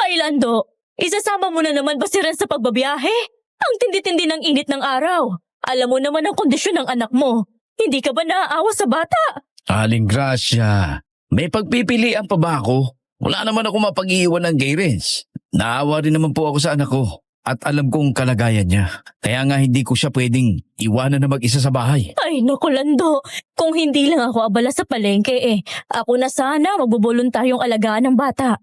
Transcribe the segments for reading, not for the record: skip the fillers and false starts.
Ay, Lando, isasama mo na naman ba si Ren sa pagbabiyahe? Ang tindi-tindi ng init ng araw. Alam mo naman ang kondisyon ng anak mo. Hindi ka ba naaawa sa bata? Aling Gracia, may pagpipilian pa ba ako? Wala naman ako mapag-iiwan ng gay Renz. Naawa rin naman po ako sa anak ko at alam kong kalagayan niya. Kaya nga hindi ko siya pwedeng iwanan na mag-isa sa bahay. Ay, naku, Lando. Kung hindi lang ako abala sa palengke ako na sana magbubuluntaryong alagaan ng bata.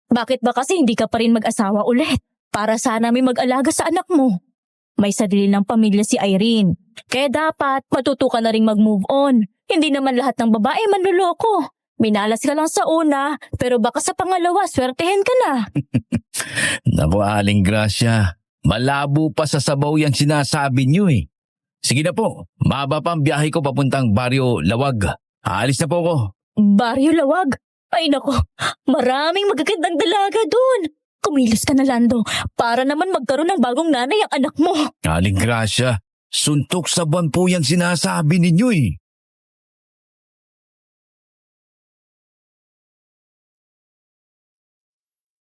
Bakit ba kasi hindi ka pa rin mag-asawa ulit? Para sana may mag-alaga sa anak mo. May sarili ng pamilya si Irene. Kaya dapat matuto ka na rin mag-move on. Hindi naman lahat ng babae manloloko. Minalas ka lang sa una, pero baka sa pangalawa, swertehin ka na. Naku, Aling Gracia, malabo pa sa sabaw yung sinasabi niyo eh. Sige na po, mahaba pa ang biyahe ko papuntang Baryo Lawag. Aalis na po ako. Baryo Lawag? Ay nako, maraming magagandang dalaga dun. Kumilos ka na, Lando, para naman magkaroon ng bagong nanay ang anak mo. Aling Gracia, suntok sa buwan po yung sinasabi ninyo eh.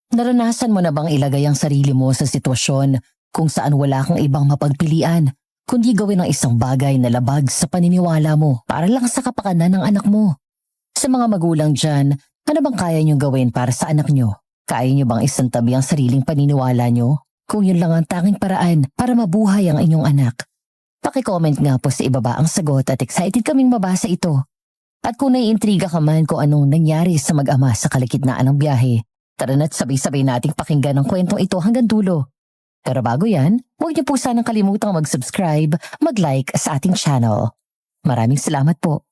Naranasan mo na bang ilagay ang sarili mo sa sitwasyon kung saan wala kang ibang mapagpilian, kundi gawin ang isang bagay na labag sa paniniwala mo para lang sa kapakanan ng anak mo? Sa mga magulang dyan, ano bang kaya nyo gawin para sa anak nyo? Kaya nyo bang isantabi ang sariling paniniwala nyo? Kung yun lang ang tanging paraan para mabuhay ang inyong anak. Paki-comment nga po sa ibaba ang sagot at excited kaming mabasa ito. At kung naiintriga ka man kung anong nangyari sa mag-ama sa kalagitnaan ng biyahe, tara na't sabay-sabay nating pakinggan ang kwentong ito hanggang dulo. Pero bago yan, huwag niyo po sanang kalimutang mag-subscribe, mag-like sa ating channel. Maraming salamat po.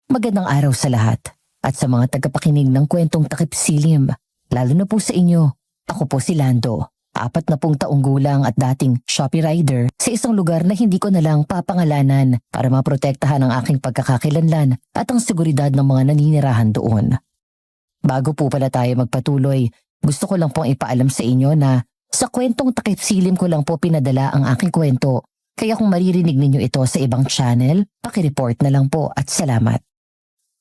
Magandang araw sa lahat at sa mga tagapakinig ng kwentong takip silim, lalo na po sa inyo. Ako po si Lando, 40 taong gulang at dating Shopee rider sa isang lugar na hindi ko na lang papangalanan para maprotektahan ang aking pagkakakilanlan at ang seguridad ng mga naninirahan doon. Bago po pala tayo magpatuloy, gusto ko lang pong ipaalam sa inyo na sa kwentong takip silim ko lang po pinadala ang aking kwento. Kaya kung maririnig ninyo ito sa ibang channel, pakireport na lang po at salamat.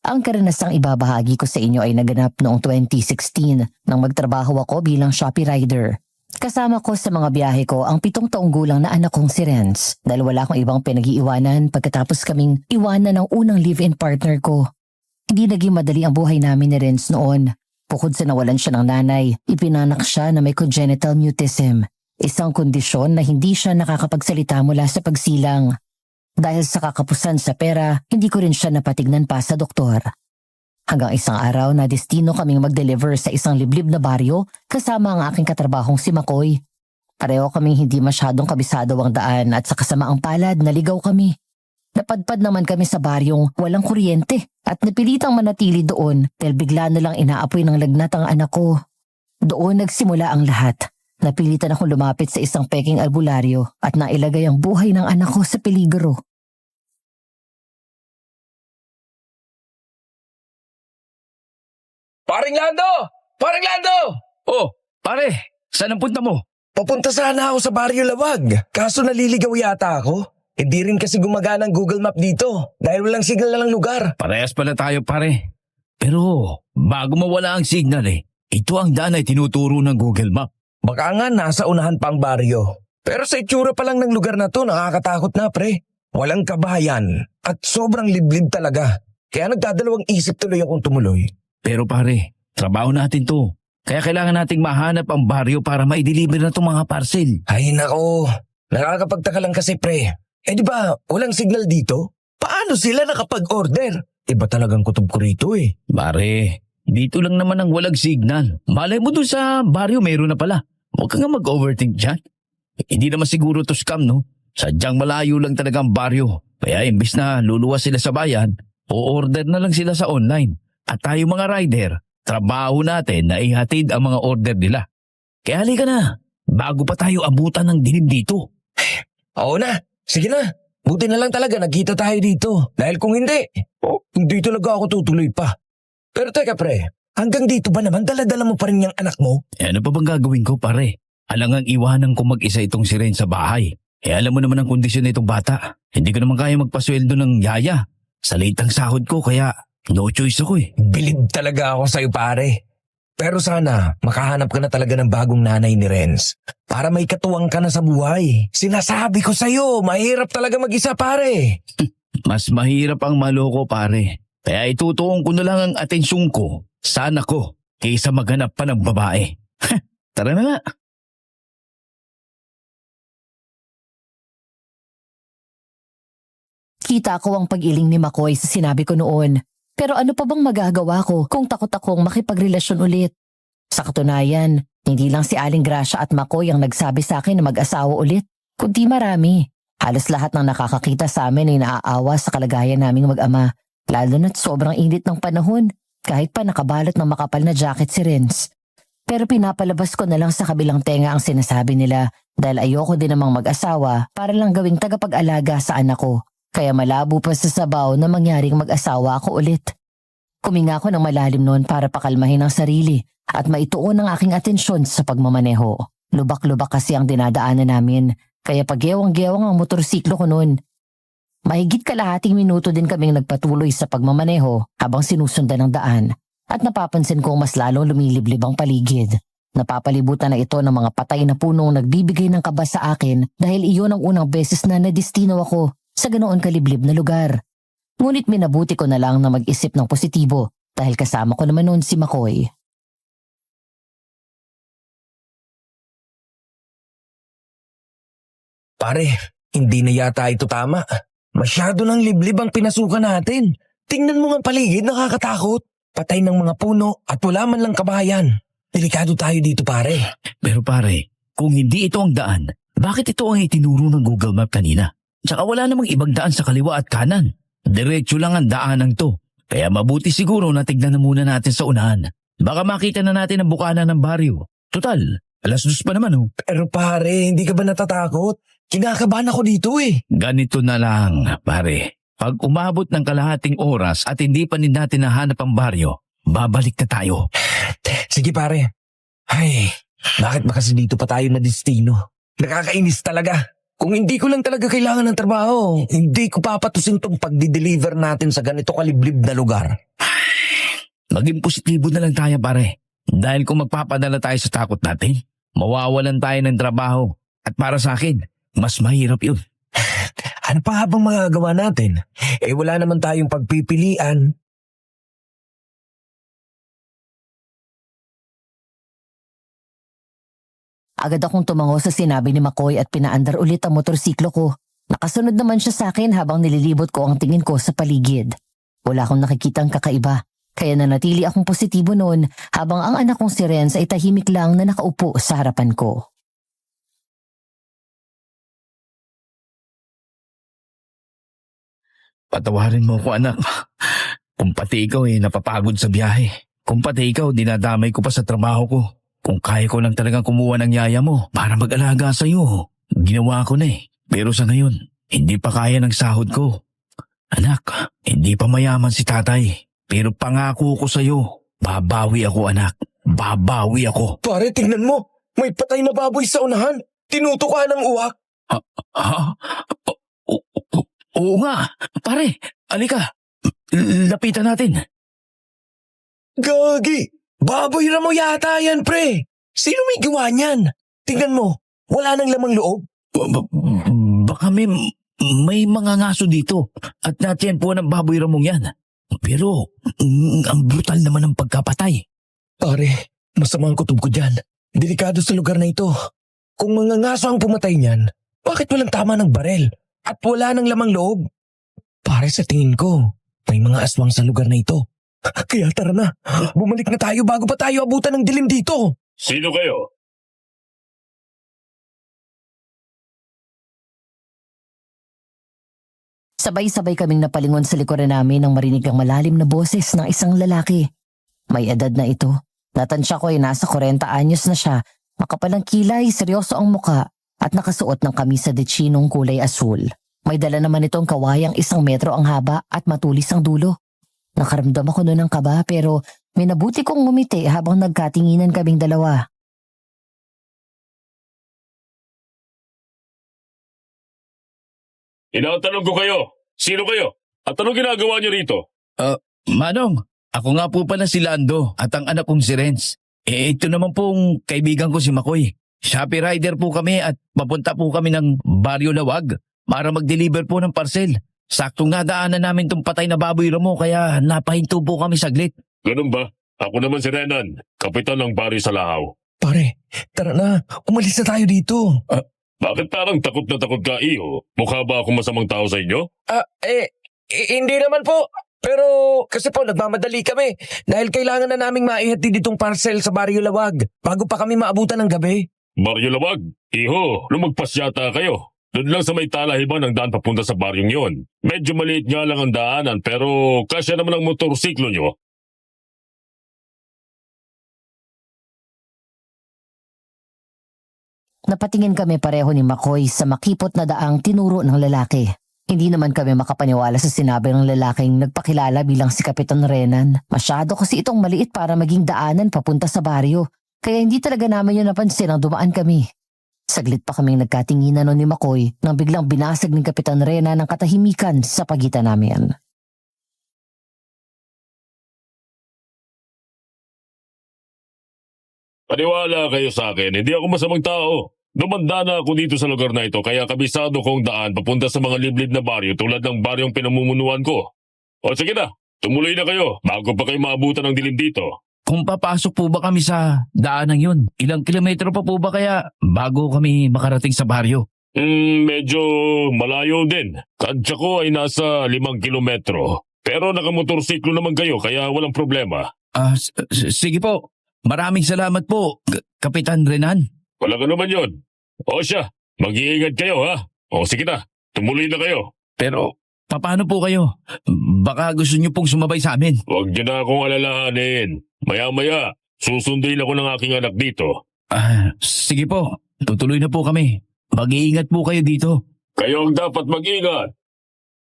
Ang karanasang ibabahagi ko sa inyo ay naganap noong 2016 nang magtrabaho ako bilang Shopee rider. Kasama ko sa mga biyahe ko ang 7 taong gulang na anak kong si Renz dahil wala akong ibang pinag-iiwanan pagkatapos kaming iwanan ng unang live-in partner ko. Hindi naging madali ang buhay namin ni Renz noon. Bukod sa nawalan siya ng nanay, ipinanak siya na may congenital mutism, isang kondisyon na hindi siya nakakapagsalita mula sa pagsilang. Dahil sa kakapusan sa pera, hindi ko rin siya napatignan pa sa doktor. Hanggang isang araw na destino kaming mag-deliver sa isang liblib na baryo kasama ang aking katrabahong si Makoy. Pareho kaming hindi masyadong kabisado ang daan at sa kasamaang palad naligaw kami. Napadpad naman kami sa baryong walang kuryente at napilitang manatili doon dahil bigla na lang inaapoy ng lagnat ang anak ko. Doon nagsimula ang lahat. Napilitan akong lumapit sa isang peking albularyo at nailagay ang buhay ng anak ko sa peligro. Paring Lando! Paring Lando! Oh, pare, saan ang punta mo? Papunta sana ako sa Baryo Lawag, kaso naliligaw yata ako. Hindi rin kasi gumagana ang Google Map dito dahil walang signal na lang lugar. Parehas pala tayo, pare. Pero bago mawala ang signal ito ang daan ay tinuturo ng Google Map. Baka nga nasa unahan pa ang baryo. Pero sa itsura pa lang ng lugar na to, nakakatakot na pre. Walang kabahayan at sobrang liblib talaga. Kaya nagdadalawang isip tuloy akong tumuloy. Pero pare, trabaho natin to. Kaya kailangan nating mahanap ang baryo para ma-deliver na itong mga parcel. Ay nako, nakakapagtaka lang kasi pre. Di ba walang signal dito? Paano sila nakapag-order? Iba talagang kutob ko rito Pare, dito lang naman ang walang signal. Malay mo dun sa baryo meron na pala. Huwag ka nga mag-overthink dyan. Hindi naman siguro to scam, no? Sadyang malayo lang talaga ang baryo. Kaya imbis na luluwas sila sa bayan, o-order na lang sila sa online. At tayo mga rider, trabaho natin na ihatid ang mga order nila. Kaya halika na, bago pa tayo abutan ng dilim dito. Oo na, sige na. Buti na lang talaga nagkita tayo dito. Dahil kung hindi, hindi talaga ako tutuloy pa. Pero teka pre, hanggang dito ba naman dala-dala mo pa rin yung anak mo? Ano pa bang gagawin ko, pare? Alangang iwanan ko mag-isa itong si Ren sa bahay. Alam mo naman ang kondisyon nitong bata. Hindi ko naman kaya magpasweldo ng yaya. Sa litang sahod ko kaya no choice ako eh. Bilib talaga ako sa'yo pare. Pero sana makahanap ka na talaga ng bagong nanay ni Renz para may katuwang ka na sa buhay. Sinasabi ko sa'yo, mahirap talaga mag-isa pare. Mas mahirap ang maloko pare. Kaya itutuon ko na lang ang atensyon ko sa anak ko kaysa maghanap pa ng babae. Tara na nga. Kita ko ang pag-iling ni McCoy sa sinabi ko noon. Pero ano pa bang magagawa ko kung takot akong makipagrelasyon ulit? Sa katunayan, hindi lang si Aling Gracia at McCoy ang nagsabi sa akin na mag-asawa ulit, kundi marami. Halos lahat ng nakakakita sa amin ay naaawa sa kalagayan naming mag-ama, lalo na't sobrang init ng panahon, kahit pa nakabalot ng makapal na jacket si Renz. Pero pinapalabas ko na lang sa kabilang tenga ang sinasabi nila dahil ayoko din namang mag-asawa para lang gawing tagapag-alaga sa anak ko. Kaya malabo pa sa sabaw na mangyaring mag-asawa ako ulit. Kuminga ako ng malalim noon para pakalmahin ang sarili at maituon ang aking atensyon sa pagmamaneho. Lubak-lubak kasi ang dinadaanan namin, kaya pagyewang-gewang ang motorsiklo ko noon. Mahigit kalahating minuto din kaming nagpatuloy sa pagmamaneho habang sinusundan ng daan at napapansin kong mas lalong lumiliblib ang paligid. Napapalibutan na ito ng mga patay na punong nagbibigay ng kaba sa akin dahil iyon ang unang beses na nadestino ako sa ganoon kaliblib na lugar. Ngunit minabuti ko na lang na mag-isip ng positibo dahil kasama ko naman noon si McCoy. Pare, hindi na yata ito tama. Masyado ng liblib ang pinasukan natin. Tingnan mo nga ang paligid, nakakatakot. Patay ng mga puno at wala man lang kabayan. Delikado tayo dito pare. Pero pare, kung hindi ito ang daan, bakit ito ang itinuro ng Google Map kanina? Tsaka wala namang ibang daan sa kaliwa at kanan. Diretso lang ang daanang to. Kaya mabuti siguro na tignan na muna natin sa unahan. Baka makita na natin ang bukana ng baryo. Total, 2:00 pa naman oh. Pero pare, hindi ka ba natatakot? Kinakabahan ako dito eh. Ganito na lang, pare. Pag umabot ng kalahating oras at hindi pa natin nahanap ang baryo, babalik na tayo. Sige pare. Ay, bakit ba kasi dito pa tayo na destino? Nakakainis talaga. Kung hindi ko lang talaga kailangan ng trabaho, hindi ko papatusin tong pagdi-deliver natin sa ganito kaliblib na lugar. Maging positibo na lang tayo pare. Dahil kung magpapadala tayo sa takot natin, mawawalan tayo ng trabaho. At para sa akin, mas mahirap yun. Ano pa nga bang magagawa natin? Eh wala naman tayong pagpipilian. Agad akong tumango sa sinabi ni McCoy at pinaandar ulit ang motorsiklo ko. Nakasunod naman siya sa akin habang nililibot ko ang tingin ko sa paligid. Wala akong nakikitang kakaiba, kaya nanatili akong positibo noon habang ang anak kong si Renz ay tahimik lang na nakaupo sa harapan ko. Patawarin mo ko anak. Kung pati ikaw napapagod sa biyahe. Kung pati ikaw dinadamay ko pa sa trabaho ko. Kung kaya ko lang talagang kumuha ng yaya mo para mag-alaga sa iyo, ginawa ko na eh. Pero sa ngayon, hindi pa kaya ng sahod ko. Anak, hindi pa mayaman si tatay. Pero pangako ko sa iyo, babawi ako anak. Babawi ako. Pare, tingnan mo. May patay na baboy sa unahan. Tinutukan ng uwak. Ha? Oo nga. Pare, alika. Lapitan natin. Gagi! Baboy na mo yata yan, pre! Sino may gawa niyan? Tingnan mo, wala nang lamang loob. Baka may mga ngaso dito at natiyempo ng baboy ramong yan. Pero ang brutal naman ng pagkapatay. Pare, masama ang kutob ko dyan. Delikado sa lugar na ito. Kung mga ngaso ang pumatay niyan, bakit walang tama ng barel? At wala nang lamang loob? Pare, sa tingin ko, may mga aswang sa lugar na ito. Kaya tara na, bumalik na tayo bago pa tayo abutan ng dilim dito. Sino kayo? Sabay-sabay kaming napalingon sa likuran namin nang marinig ang malalim na boses ng isang lalaki. May edad na ito. Natansya ko ay nasa 40 anyos na siya, makapalang kilay, seryoso ang muka at nakasuot ng kamisa de chinong kulay asul. May dala naman itong kawayang 1 metro ang haba at matulis ang dulo. Nakaramdam ako noon ng kaba pero minabuti kong ngumiti habang nagkatinginan kaming dalawa. Tinatanong ko kayo, sino kayo? At anong ginagawa niyo rito? Manong, ako nga po pala si Lando at ang anak kong si Renz. Ito naman pong kaibigan ko si Makoy. Shopee rider po kami at papunta po kami ng Baryo Lawag para mag-deliver po ng parcel. Saktong nadaanan namin tong patay na baboy Ramo kaya napahinto po kami saglit. Ganun ba? Ako naman si Renan, kapitan ng Baryo Salahaw. Pare, tara na. Umalis na tayo dito. Bakit parang takot na takot ka, Iho? Mukha ba akong masamang tao sa inyo? Hindi naman po. Pero kasi po nagmamadali kami dahil kailangan na naming maihatid itong parcel sa Baryo Lawag bago pa kami maabutan ng gabi. Baryo Lawag? Iho, lumagpas yata kayo. Doon lang sa may talahiban ang daan papunta sa baryong yon. Medyo maliit nga lang ang daanan pero kasya naman ang motorsiklo nyo. Napatingin kami pareho ni Makoy sa makipot na daang tinuro ng lalaki. Hindi naman kami makapaniwala sa sinabi ng lalaking nagpakilala bilang si Kapitan Renan. Masyado kasi itong maliit para maging daanan papunta sa baryo. Kaya hindi talaga namin yun napansin nang dumaan kami. Saglit pa kaming nagkatinginan nun ni Makoy nang biglang binasag ni Kapitan Renan ng katahimikan sa pagitan namin. Paniwala kayo sa akin, hindi ako masamang tao. Dumanda na ako dito sa lugar na ito kaya kabisado kong daan papunta sa mga liblib na baryo tulad ng baryong pinamumunuan ko. O sige na, tumuloy na kayo bago pa kayo maabutan ng dilim dito. Kung papasok po ba kami sa daanang yun, ilang kilometro pa po ba kaya bago kami makarating sa baryo? Medyo malayo din. Kantsa ko ay nasa 5 kilometro. Pero nakamotorsiklo naman kayo kaya walang problema. Sige po. Maraming salamat po, Kapitan Renan. Wala ka naman yun. O siya, mag-iingat kayo ha. O sige na, tumuloy na kayo. Pero paano po kayo? Baka gusto niyo pong sumabay sa amin. Huwag niyo na akong alalahanin. Maya-maya, susunduin ako ng aking anak dito. Sige po, tutuloy na po kami. Mag-iingat po kayo dito. Kayo ang dapat mag-ingat.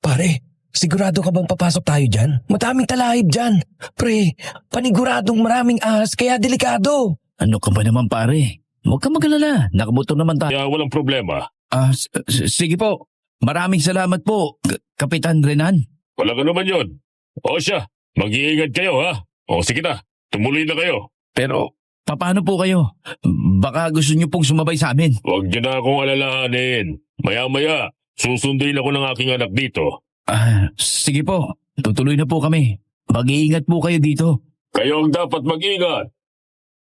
Pare, sigurado ka bang papasok tayo dyan? Madaming talahib dyan. Pre, paniguradong maraming ahas kaya delikado. Ano ka ba naman pare? Huwag ka mag-alala, nakamotor naman tayo. Kaya walang problema. Sige po, maraming salamat po, Kapitan Renan. Wala ka naman yun. O siya, mag-iingat kayo ha. O sige na, tumuloy na kayo. Pero paano po kayo? Baka gusto niyo pong sumabay sa amin. Huwag niyo na akong alalahanin. Maya-maya, susunduin ako ng aking anak dito. Sige po, tutuloy na po kami. Mag-iingat po kayo dito. Kayo ang dapat mag-ingat.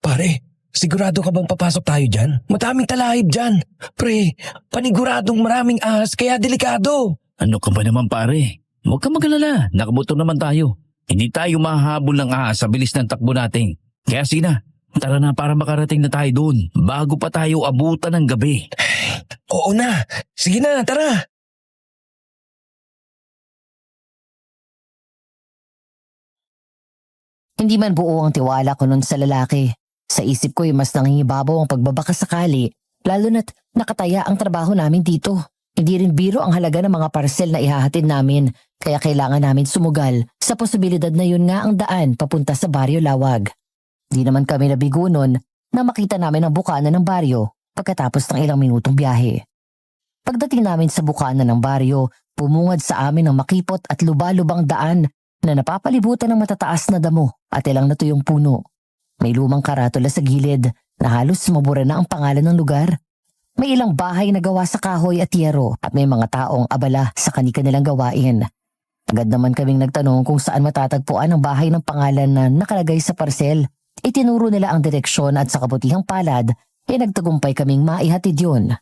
Pare, sigurado ka bang papasok tayo dyan? Madaming talahib dyan. Pre, paniguradong maraming ahas kaya delikado. Ano ka ba naman pare? Huwag ka mag-alala, nakamotor naman tayo. Hindi tayo mahahabol ng ahas sa bilis ng takbo natin. Kaya sige na, tara na para makarating na tayo doon bago pa tayo abutan ng gabi. Oo na, sige na, tara. Hindi man buo ang tiwala ko nun sa lalaki. Sa isip ko'y mas nangingibabaw ang pagbabaka sakali, lalo na't nakataya ang trabaho namin dito. Hindi rin biro ang halaga ng mga parcel na ihahatid namin, kaya kailangan namin sumugal sa posibilidad na yun nga ang daan papunta sa Baryo Lawag. Di naman kami nabigo nun na makita namin ang bukana ng baryo pagkatapos ng ilang minutong biyahe. Pagdating namin sa bukana ng baryo, pumungad sa amin ang makipot at luba-lubang daan na napapalibutan ng matataas na damo at ilang natuyong puno. May lumang karatula sa gilid na halos mabura na ang pangalan ng lugar. May ilang bahay na gawa sa kahoy at yero at may mga taong abala sa kani-kanilang gawain. Agad naman kaming nagtanong kung saan matatagpuan ang bahay ng pangalan na nakalagay sa parsel. Itinuro nila ang direksyon at sa kabutihang palad ay nagtagumpay kaming maihatid yun.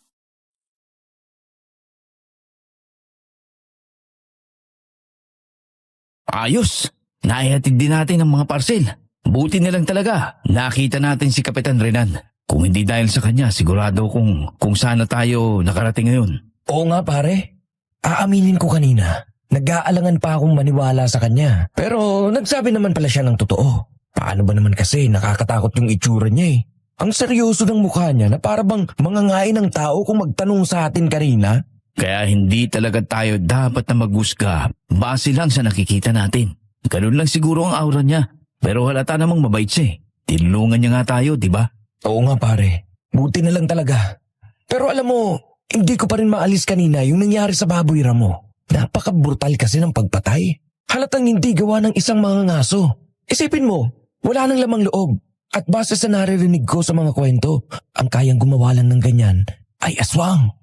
Ayos! Naihatid din natin ang mga parcel. Buti na lang talaga, nakita natin si Kapitan Renan. Kung hindi dahil sa kanya, sigurado kung sana tayo nakarating ngayon. Oo nga pare, aaminin ko kanina. Nag-aalangan pa akong maniwala sa kanya. Pero nagsabi naman pala siya ng totoo. Paano ba naman kasi nakakatakot yung itsura niya eh. Ang seryoso ng mukha niya na para bang mangangain ng tao kung magtanong sa atin kanina. Kaya hindi talaga tayo dapat na maghusga base lang sa nakikita natin. Ganun lang siguro ang aura niya. Pero halata namang mabait siya eh. Tinulungan niya nga tayo, di ba? Oo nga pare, buti na lang talaga. Pero alam mo, hindi ko pa rin maalis kanina yung nangyari sa baboy Ramo. Napaka-brutal kasi ng pagpatay. Halatang hindi gawa ng isang mga ngaso. Isipin mo, wala nang lamang loob. At base sa naririnig ko sa mga kwento, ang kayang gumawalan ng ganyan ay aswang.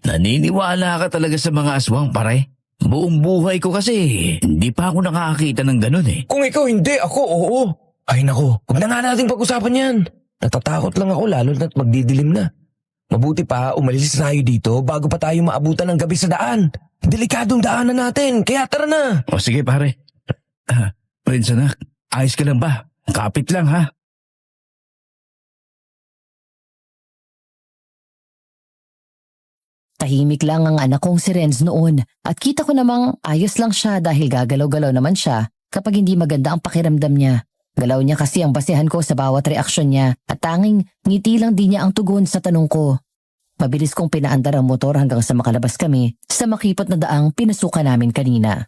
Naniniwala ka talaga sa mga aswang, pare? Buong buhay ko kasi, hindi pa ako nakakita ng ganun eh. Kung ikaw hindi, ako oo. Ay nako, huwag na nga nating pag-usapan yan. Natatakot lang ako lalo na't magdidilim na. Mabuti pa, umalis na tayo dito bago pa tayo maabutan ng gabi sa daan. Delikadong daanan natin, kaya tara na. O sige, pare. Prince anak, ayos ka lang ba? Kapit lang ha. Tahimik lang ang anak kong si Renz noon at kita ko namang ayos lang siya dahil gagalaw-galaw naman siya kapag hindi maganda ang pakiramdam niya. Galaw niya kasi ang basehan ko sa bawat reaksyon niya at tanging ngiti lang din niya ang tugon sa tanong ko. Mabilis kong pinaandar ang motor hanggang sa makalabas kami sa makipot na daang pinasukan namin kanina.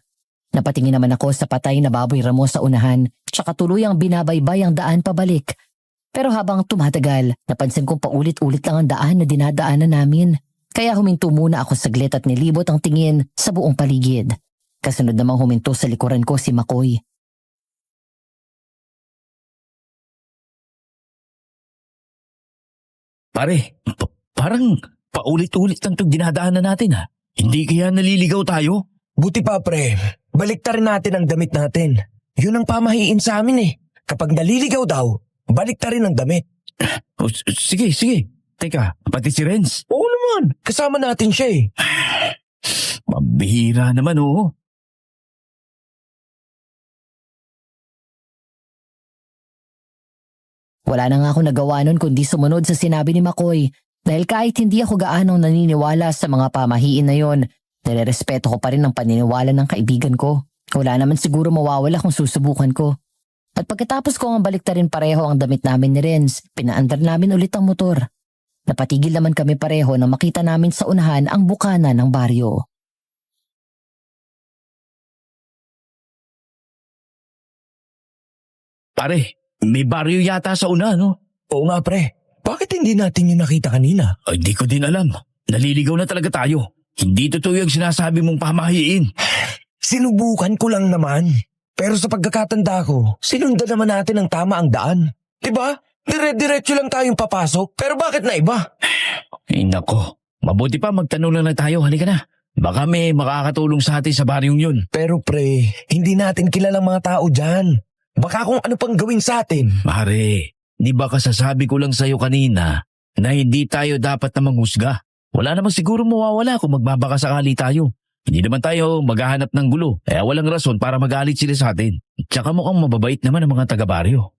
Napatingin naman ako sa patay na baboy ramo sa unahan tsaka tuluyang binabaybay ang daan pabalik. Pero habang tumatagal, napansin kong paulit-ulit lang ang daan na dinadaanan namin. Kaya huminto muna ako saglit at nilibot ang tingin sa buong paligid. Kasunod namang huminto sa likuran ko si Makoy. Pare, parang paulit-ulit lang itong dinadaanan natin ha. Hindi kaya naliligaw tayo? Buti pa pre, baliktarin natin ang damit natin. Yun ang pamahiin sa amin eh. Kapag naliligaw daw, baliktarin ang damit. Sige, sige. Teka, pati si Renz. Oo naman, kasama natin siya eh. Mabihira naman oo. Wala na nga ako nagawa nun kundi sumunod sa sinabi ni Makoy. Dahil kahit hindi ako gaanong naniniwala sa mga pamahiin na yon, nirerespeto ko pa rin ang paniniwala ng kaibigan ko. Wala naman siguro mawawala kung susubukan ko. At pagkatapos ko ang baliktarin pareho ang damit namin ni Renz, pinaandar namin ulit ang motor. Napatigil naman kami pareho nang makita namin sa unahan ang bukana ng baryo. Pare, may baryo yata sa una, no? Oo nga pre, bakit hindi natin yung nakita kanina? Ay, di ko din alam. Naliligaw na talaga tayo. Hindi totoo yung sinasabi mong pamahiin. Sinubukan ko lang naman. Pero sa pagkakatanda ko, sinundan naman natin ang tama ang daan. Diba? Dire-diretso lang tayong papasok, pero bakit na iba? Ay, nako. Mabuti pa magtanong lang tayo. Halika na. Baka may makakatulong sa atin sa baryong yun. Pero pre, hindi natin kilalang mga tao dyan. Baka kung ano pang gawin sa atin. Pare, di ba kasasabi ko lang sa'yo kanina na hindi tayo dapat na manghusga? Wala namang siguro mawawala kung magbabaka sakali tayo. Hindi naman tayo maghahanap ng gulo, kaya walang rason para magalit sila sa atin. Tsaka mukhang mababait naman ang mga taga-baryo.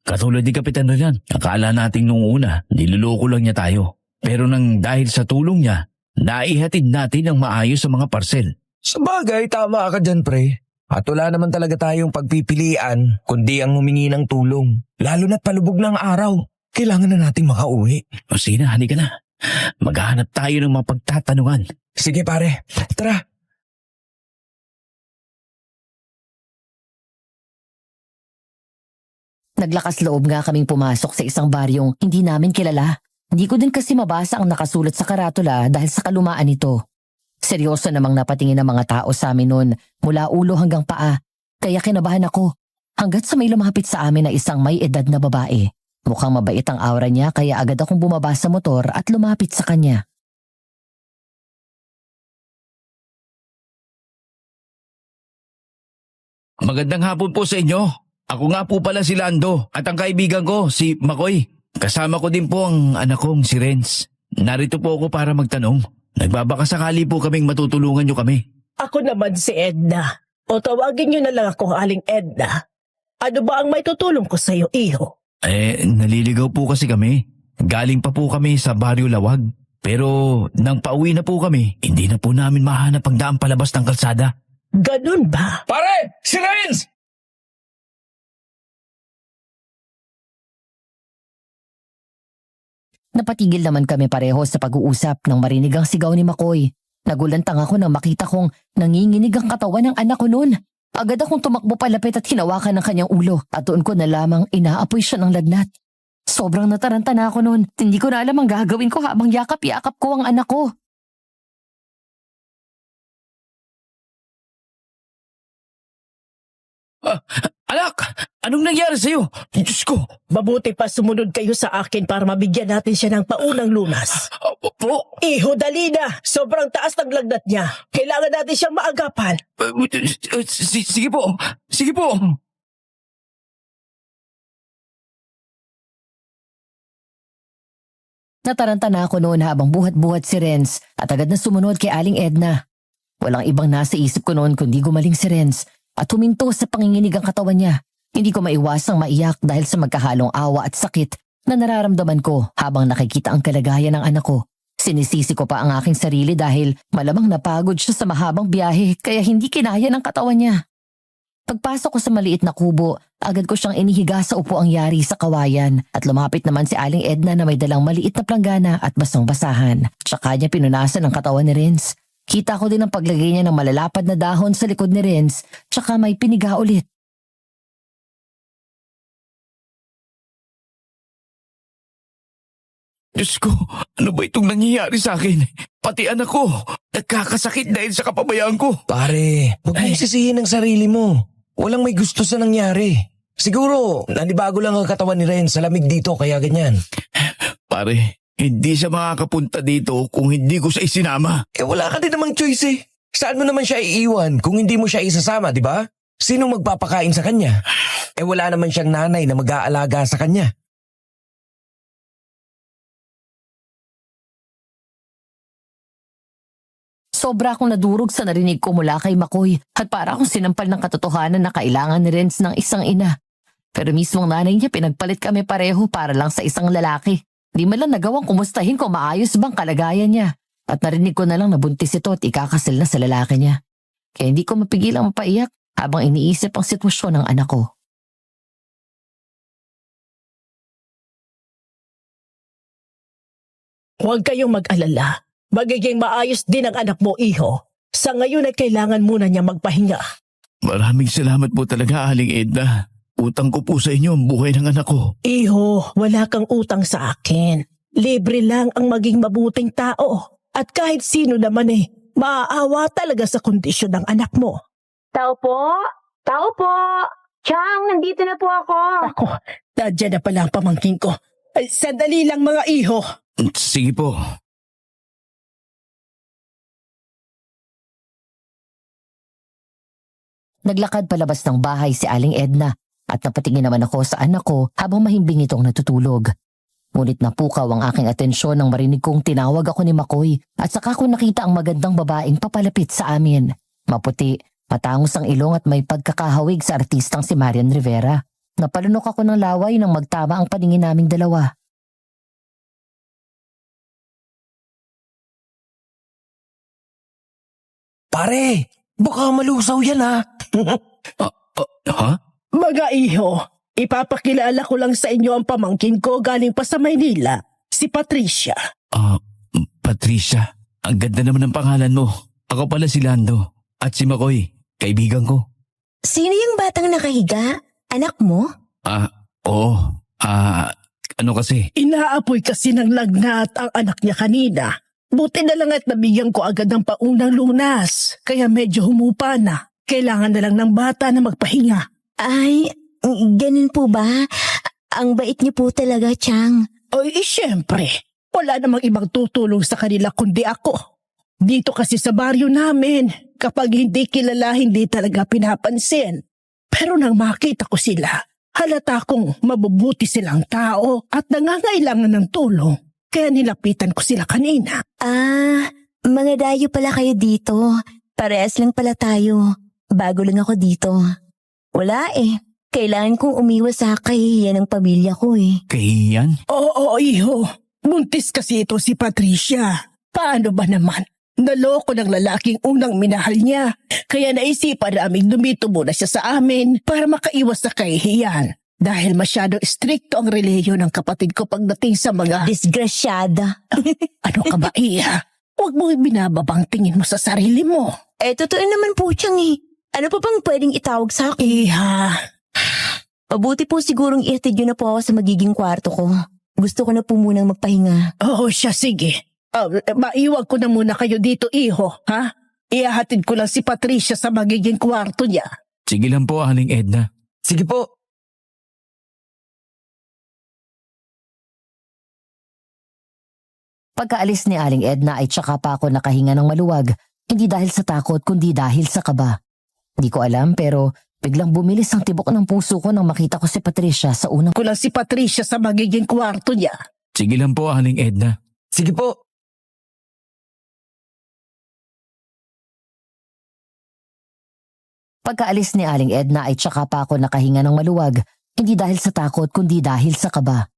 Katulad ni Kapitan Ryan, akala natin nung una, niloloko lang niya tayo. Pero nang dahil sa tulong niya, naihatid natin ang maayos sa mga parsel. Sa bagay, tama ka dyan pre. At wala naman talaga tayong pagpipilian, kundi ang humingi ng tulong. Lalo na't palubog ng araw. Kailangan na nating makauwi. O sige na, halika na. Maghahanap tayo ng mga pagtatanungan. Sige pare, tara. Naglakas loob nga kaming pumasok sa isang baryong hindi namin kilala. Hindi ko din kasi mabasa ang nakasulat sa karatula dahil sa kalumaan nito. Seryoso namang napatingin ang mga tao sa amin noon mula ulo hanggang paa. Kaya kinabahan ako hanggat sa may lumapit sa amin na isang may edad na babae. Mukhang mabait ang aura niya kaya agad akong bumaba sa motor at lumapit sa kanya. Magandang hapon po sa inyo. Ako nga po pala si Lando at ang kaibigan ko, si Makoy. Kasama ko din po ang anak kong si Renz. Narito po ako para magtanong. Nagbabaka sakali po kaming matutulungan nyo kami. Ako naman si Edna. O tawagin niyo na lang akong Aling Edna. Ano ba ang may tutulong ko sa iyo, iho? Naliligaw po kasi kami. Galing pa po kami sa Baryo Lawag. Pero nang pauwi na po kami, hindi na po namin mahanap ang daan palabas ng kalsada. Ganun ba? Pare, si Renz! Napatigil naman kami pareho sa pag-uusap nang marinig ang sigaw ni Makoy. Nagulantang ako nang makita kong nanginginig ang katawan ng anak ko noon. Agad akong tumakbo palapit at hinawakan ng kanyang ulo at doon ko na lamang inaapoy siya ng lagnat. Sobrang nataranta na ako noon. Hindi ko na alam ang gagawin ko habang yakap-yakap ko ang anak ko. Anak, anong nangyari sa'yo? Diyos ko. Mabuti pa sumunod kayo sa akin para mabigyan natin siya ng paunang lunas. Po, Iho, dali na! Sobrang taas ng lagnat niya. Kailangan natin siyang maagapan. sige po. Sige po. Nataranta na ako noon habang buhat-buhat si Renz at agad na sumunod kay Aling Edna. Walang ibang nasa isip ko noon kundi gumaling si Renz at huminto sa panginginig ang katawan niya. Hindi ko maiwasang maiyak dahil sa magkahalong awa at sakit na nararamdaman ko habang nakikita ang kalagayan ng anak ko. Sinisisi ko pa ang aking sarili dahil malamang napagod siya sa mahabang biyahe kaya hindi kinaya ng katawan niya. Pagpasok ko sa maliit na kubo, agad ko siyang inihiga sa upuang yari sa kawayan at lumapit naman si Aling Edna na may dalang maliit na planggana at basang-basahan. Tsaka niya pinunasan ang katawan ni Renz. Kita ko din ang paglagay niya ng malalapad na dahon sa likod ni Renz, tsaka may piniga ulit. Diyos ko, ano ba itong nangyayari sa akin? Pati anak ko, nagkakasakit dahil sa kapabayaan ko. Pare, huwag mong sisihin ang sarili mo. Walang may gusto sa nangyari. Siguro, nanibago lang ang katawan ni Ren sa lamig dito kaya ganyan. Pare, hindi siya makakapunta dito kung hindi ko siya isinama. Wala ka din namang choice eh. Saan mo naman siya iiwan kung hindi mo siya isasama, di ba? Sinong magpapakain sa kanya? Wala naman siyang nanay na mag-aalaga sa kanya. Sobra akong nadurog sa narinig ko mula kay Makoy at para akong sinampal ng katotohanan na kailangan ni Renz ng isang ina. Pero mismong nanay niya pinagpalit kami pareho para lang sa isang lalaki. Di man lang nagawang kumustahin kung maayos bang kalagayan niya. At narinig ko na lang na buntis ito at ikakasal na sa lalaki niya. Kaya hindi ko mapigilang mapaiyak habang iniisip ang sitwasyon ng anak ko. Huwag kayong mag-alala. Magiging maayos din ang anak mo, Iho. Sa ngayon ay kailangan muna niya magpahinga. Maraming salamat po talaga, Aling Edna. Utang ko po sa inyo ang buhay ng anak ko. Iho, wala kang utang sa akin. Libre lang ang maging mabuting tao. At kahit sino naman maaawa talaga sa kondisyon ng anak mo. Tao po? Tao po? Chang, nandito na po ako. Ako, nandiyan na pala ang pamangkin ko. Ay, sandali lang mga Iho. Sige po. Naglakad palabas ng bahay si Aling Edna at napatingin naman ako sa anak ko habang mahimbing itong natutulog. Ngunit napukaw ang aking atensyon nang marinig kong tinawag ako ni Makoy at saka ko nakita ang magandang babaeng papalapit sa amin. Maputi, matangos ang ilong at may pagkakahawig sa artistang si Marian Rivera. Napalunok ako ng laway nang magtama ang paningin naming dalawa. Pare, baka malusaw yan ha. Ha? Mga Iho, ipapakilala ko lang sa inyo ang pamangkin ko galing pa sa Maynila, si Patricia. Patricia, ang ganda naman ng pangalan mo. Ako pala si Lando at si Makoy, kaibigan ko. Sino yung batang nakahiga? Anak mo? Oo. Ano kasi? Inaapoy kasi ng lagnat ang anak niya kanina. Buti na lang at nabigyan ko agad ng paunang lunas, kaya medyo humupa na. Kailangan na lang ng bata na magpahinga. Ay, ganun po ba? Ang bait niyo po talaga, Chang. Ay, syempre, wala namang ibang tutulong sa kanila kundi ako. Dito kasi sa baryo namin, kapag hindi kilala, hindi talaga pinapansin. Pero nang makita ko sila, halata kong mabubuti silang tao at nangangailangan ng tulong. Kaya nilapitan ko sila kanina. Mga dayo pala kayo dito. Parehas lang pala tayo. Bago lang ako dito. Wala Kailangan kong umiwas sa kahihiyan ng pamilya ko Kahiyan? Oo, Iho. Buntis kasi ito si Patricia. Paano ba naman? Naloko ng lalaking unang minahal niya. Kaya naisipan namin dumito muna siya sa amin para makaiwas sa kahihiyan. Dahil masyadong stricto ang relihiyon ng kapatid ko pagdating sa mga... Disgrasyada. Ano ka ba, Iha? Huwag mo ibinababang tingin mo sa sarili mo. Totoo naman po, Chang Ano pa bang pwedeng itawag sa akin? Iha. Mabuti po sigurong ihatid yun na po ako sa magiging kwarto ko. Gusto ko na po munang magpahinga. Oo siya, sige. Maiwag ko na muna kayo dito, Iho, ha? Ihahatid ko lang si Patricia sa magiging kwarto niya. Sige lang po, Aling Edna. Sige po. Pagkaalis ni Aling Edna ay tsaka pa ako nakahinga ng maluwag, hindi dahil sa takot kundi dahil sa kaba. Di ko alam pero biglang bumilis ang tibok ng puso ko nang makita ko si Patricia sa unang Kulang si Patricia sa magiging kwarto niya. Sige lang po, Aling Edna. Sige po. Pagkaalis ni Aling Edna ay tsaka pa ako nakahinga ng maluwag, hindi dahil sa takot kundi dahil sa kaba.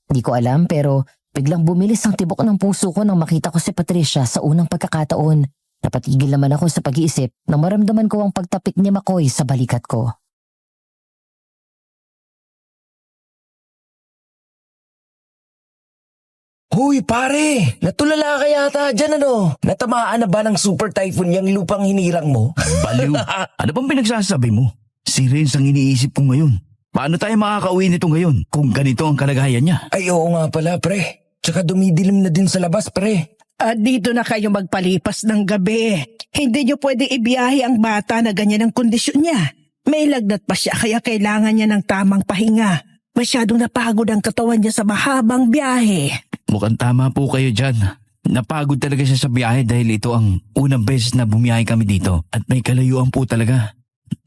Di ko alam pero biglang bumilis ang tibok ng puso ko nang makita ko si Patricia sa unang pagkakataon. Napatigil naman ako sa pag-iisip nang maramdaman ko ang pagtapik ni Makoy sa balikat ko. Hoy pare, natulala ka yata dyan ano? Natamaan na ba ng super typhoon yung lupang hinirang mo? Baliw. Ano bang pinagsasabi mo? Si Renz ang iniisip ko ngayon. Paano tayo makakauwi nito ngayon kung ganito ang kalagayan niya? Ay oo nga pala pre. Tsaka dumidilim na din sa labas pre. At dito na kayo magpalipas ng gabi. Hindi niyo pwedeng ibiyahe ang bata na ganyan ang kondisyon niya. May lagnat pa siya kaya kailangan niya ng tamang pahinga. Masyadong napagod ang katawan niya sa mahabang biyahe. Mukhang tama po kayo dyan. Napagod talaga siya sa biyahe dahil ito ang unang beses na bumiyahe kami dito at may kalayuan po talaga.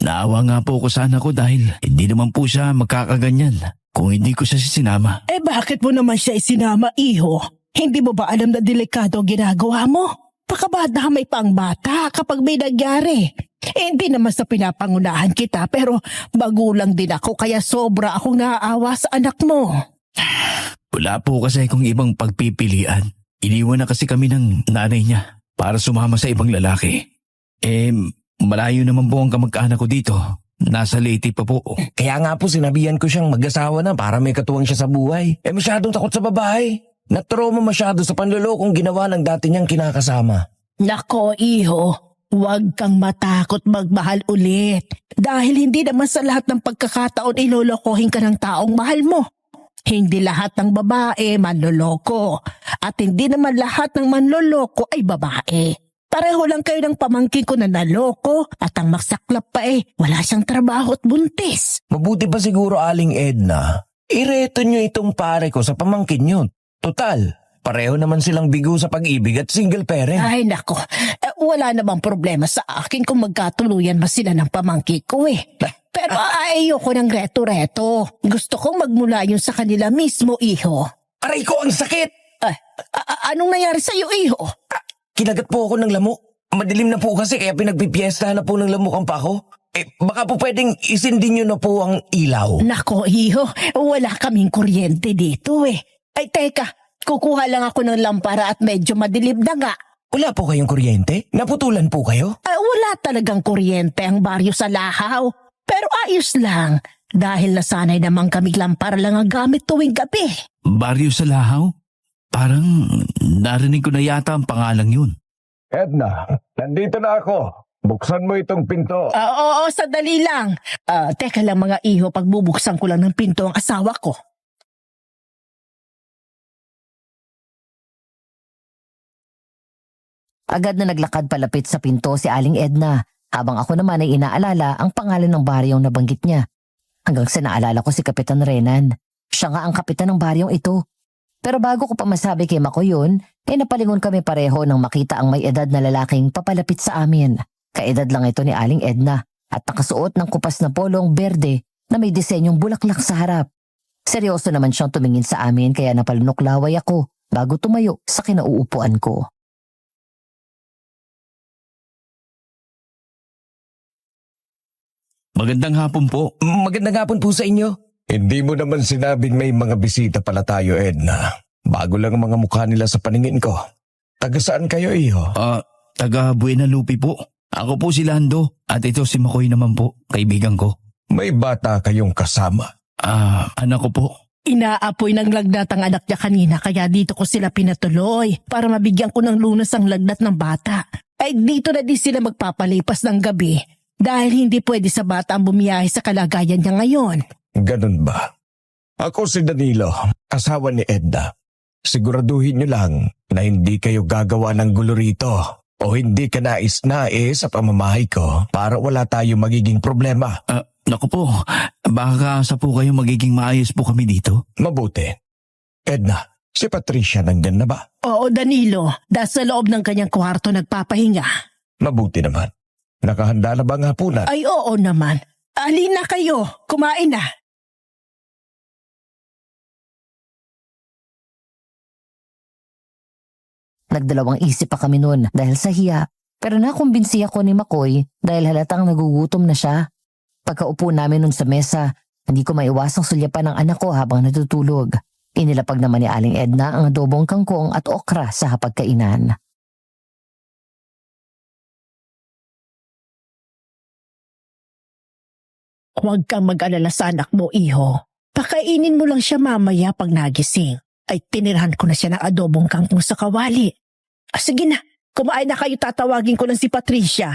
Naawa nga po ko sa anak ko dahil hindi naman po siya magkakaganyan kung hindi ko siya sinama. Eh bakit mo naman siya isinama, iho? Hindi mo ba alam na delikado ang ginagawa mo? Baka ba damay pang bata kapag may nagyari? Eh, hindi naman sa pinapangunahan kita pero bagulang din ako kaya sobra akong naaawa sa anak mo. Wala po kasi kung ibang pagpipilian. Iniwan na kasi kami ng nanay niya para sumama sa ibang lalaki. Malayo naman po ang kamag-anak ko dito. Nasa Leyte pa po. Kaya nga po sinabihan ko siyang mag-asawa na para may katuwang siya sa buhay. Masyadong takot sa babae. Natrauma masyado sa panlolokong ginawa ng dati niyang kinakasama. Nako, iho, huwag kang matakot magmahal ulit. Dahil hindi naman sa lahat ng pagkakataon ilolokohin ka ng taong mahal mo. Hindi lahat ng babae manloloko. At hindi naman lahat ng manloloko ay babae. Pareho lang kayo ng pamangkin ko na naloko at ang masaklap pa wala siyang trabaho at buntis. Mabuti pa siguro Aling Edna. Ireto niyo itong pare ko sa pamangkin niyo. Total, pareho naman silang bigo sa pag-ibig at single parent. Ay nako, wala namang problema sa akin kung magkatuluyan ba sila ng pamangkin ko Pero ayoko ng reto-reto. Gusto kong magmula yun sa kanila mismo, iho. Aray ko, ang sakit! Anong nangyari sa'yo, iho? Kinagat po ako ng lamok. Madilim na po kasi kaya pinagpipiesta na po ng lamok ang pako. Baka po pwedeng isindin niyo na po ang ilaw. Nako, iho, wala kaming kuryente dito Ay teka, kukuha lang ako ng lampara at medyo madilim na nga. Wala po kayong kuryente? Naputulan po kayo? Wala talagang kuryente ang baryo sa Lahaw. Pero ayos lang, dahil nasanay naman kami lampara lang ang gamit tuwing gabi. Baryo sa Lahaw? Parang narinig ko na yata ang pangalang yun. Edna, nandito na ako. Buksan mo itong pinto. Oo, sandali lang. Teka lang mga iho, pagbubuksan ko lang ng pinto ang asawa ko. Agad na naglakad palapit sa pinto si Aling Edna, habang ako naman ay inaalala ang pangalan ng baryong nabanggit niya. Hanggang sa naalala ko si Kapitan Renan. Siya nga ang kapitan ng baryong ito. Pero bago ko pa masabi kay Mako yun, napalingon kami pareho nang makita ang may edad na lalaking papalapit sa amin. Kaedad lang ito ni Aling Edna at nakasuot ng kupas na polong berde na may disenyong bulaklak sa harap. Seryoso naman siyang tumingin sa amin kaya napalunoklaway ako bago tumayo sa kinauupuan ko. Magandang hapon po. Magandang hapon po sa inyo. Hindi mo naman sinabing may mga bisita pala tayo, Edna. Bago lang ang mga mukha nila sa paningin ko. Taga saan kayo, iho? Taga Buenalupi po. Ako po si Lando at ito si Makoy naman po, kaibigan ko. May bata kayong kasama. Anak ko po. Inaapoy ng lagnat ang anak niya kanina kaya dito ko sila pinatuloy para mabigyan ko ng lunas ang lagnat ng bata. Ay dito na din sila magpapalipas ng gabi dahil hindi pwede sa bata ang bumiyahe sa kalagayan niya ngayon. Ganun ba? Ako si Danilo, asawa ni Edna. Siguraduhin niyo lang na hindi kayo gagawa ng gulo rito. O hindi ka nais-nais sa pamamahay ko para wala tayong magiging problema? Naku po, baka sa po kayo magiging maayos po kami dito. Mabuti. Edna, si Patricia nandyan na ba? Oo, Danilo. Nasa loob ng kanyang kwarto nagpapahinga. Mabuti naman. Nakahanda na ba ang hapunan? Ay, oo naman. Alin na kayo. Kumain na. Nagdalawang isip pa kami noon dahil sa hiya. Pero nakumbinsi ako ni McCoy dahil halatang nagugutom na siya. Pagkaupo namin nun sa mesa, hindi ko maiwasang sulyapan ng anak ko habang natutulog. Inilapag naman ni Aling Edna ang adobong kangkong at okra sa hapagkainan. Huwag kang mag-alala sa anak mo, iho. Pakainin mo lang siya mamaya pag nagising. Ay tinirhan ko na siya ng adobong kangkong sa kawali. Sige na, kumain na kayo, tatawagin ko lang si Patricia.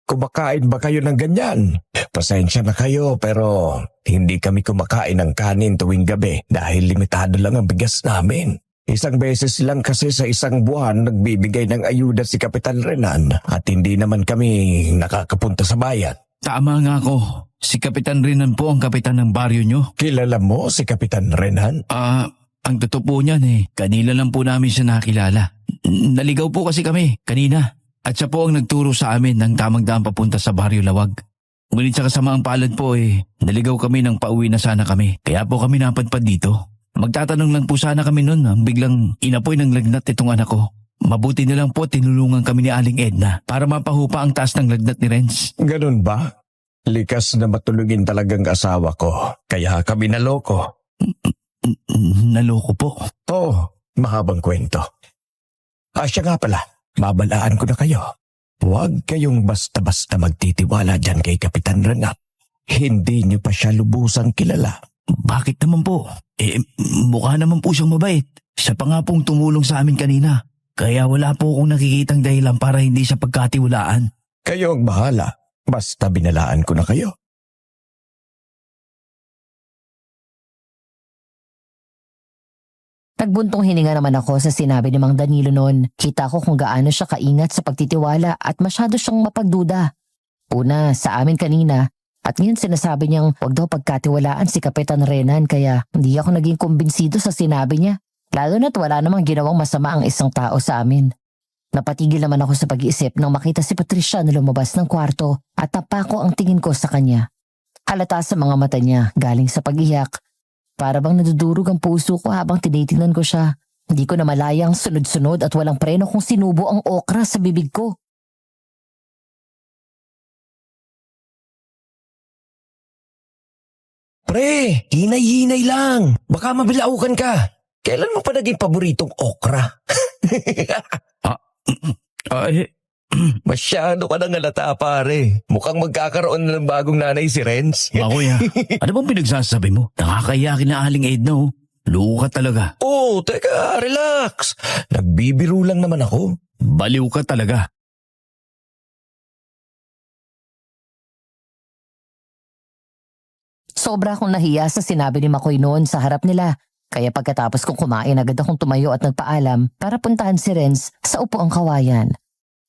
Kumakain ba kayo ng ganyan? Pasensya na kayo pero hindi kami kumakain ng kanin tuwing gabi dahil limitado lang ang bigas namin. Isang beses lang kasi sa isang buwan nagbibigay ng ayuda si Kapitan Renan at hindi naman kami nakakapunta sa bayan. Tama nga ako. Si Kapitan Renan po ang kapitan ng baryo nyo. Kilala mo si Kapitan Renan? Ang totoo po niyan kanina lang po namin siya nakilala. Naligaw po kasi kami kanina. At siya po ang nagturo sa amin ng tamang daan papunta sa Baryo Lawag. Ngunit sa kasamaang palad po naligaw kami nang pauwi na sana kami. Kaya po kami napadpad dito. Magtatanong lang po sana kami noon biglang inapoy ng lagnat itong anak ko. Mabuti na lang po tinulungan kami ni Aling Edna para mapahupa ang taas ng lagnat ni Renz. Ganun ba? Likas na matulugin talagang asawa ko. Kaya kami naloko. Naloko po. Oo, mahabang kwento. Siya nga pala. Babalaan ko na kayo. Huwag kayong basta-basta magtitiwala dyan kay Kapitan Renan. Hindi niyo pa siya lubusang kilala. Bakit naman po? Mukha naman po siyang mabait. Siya pa nga pong tumulong sa amin kanina. Kaya wala po akong nakikitang dahilan para hindi siya pagkatiwalaan. Kayo ang bahala. Basta binalaan ko na kayo. Nagbuntong hininga naman ako sa sinabi ni Mang Danilo noon. Kita ko kung gaano siya kaingat sa pagtitiwala at masyado siyang mapagduda. Una, sa amin kanina. At ngayon sinasabi niyang huwag daw pagkatiwalaan si Kapitan Renan kaya hindi ako naging kumbinsido sa sinabi niya. Lalo na't wala namang ginawang masama ang isang tao sa amin. Napatigil naman ako sa pag-iisip nang makita si Patricia na lumabas ng kwarto at tapako ang tingin ko sa kanya. Halata sa mga mata niya galing sa pag-iyak. Para bang nadudurog ang puso ko habang tinitingnan ko siya. Hindi ko na malayang sunod-sunod at walang preno kung sinubo ang okra sa bibig ko. Pre, hinay-hinay lang. Baka mabilaukan ka. Kailan mo pa naging paboritong okra? Masyado ka nang halata, pare. Mukhang magkakaroon na ng bagong nanay si Renz. Makoy ano bang pinagsasabi mo? Nakakayakin na Aling Edna Luho ka talaga. Oh, teka, relax. Nagbibiro lang naman ako. Baliw ka talaga. Sobra akong nahiya sa sinabi ni Makoy noon sa harap nila. Kaya pagkatapos kong kumain agad akong tumayo at nagpaalam para puntahan si Renz sa upuang kawayan.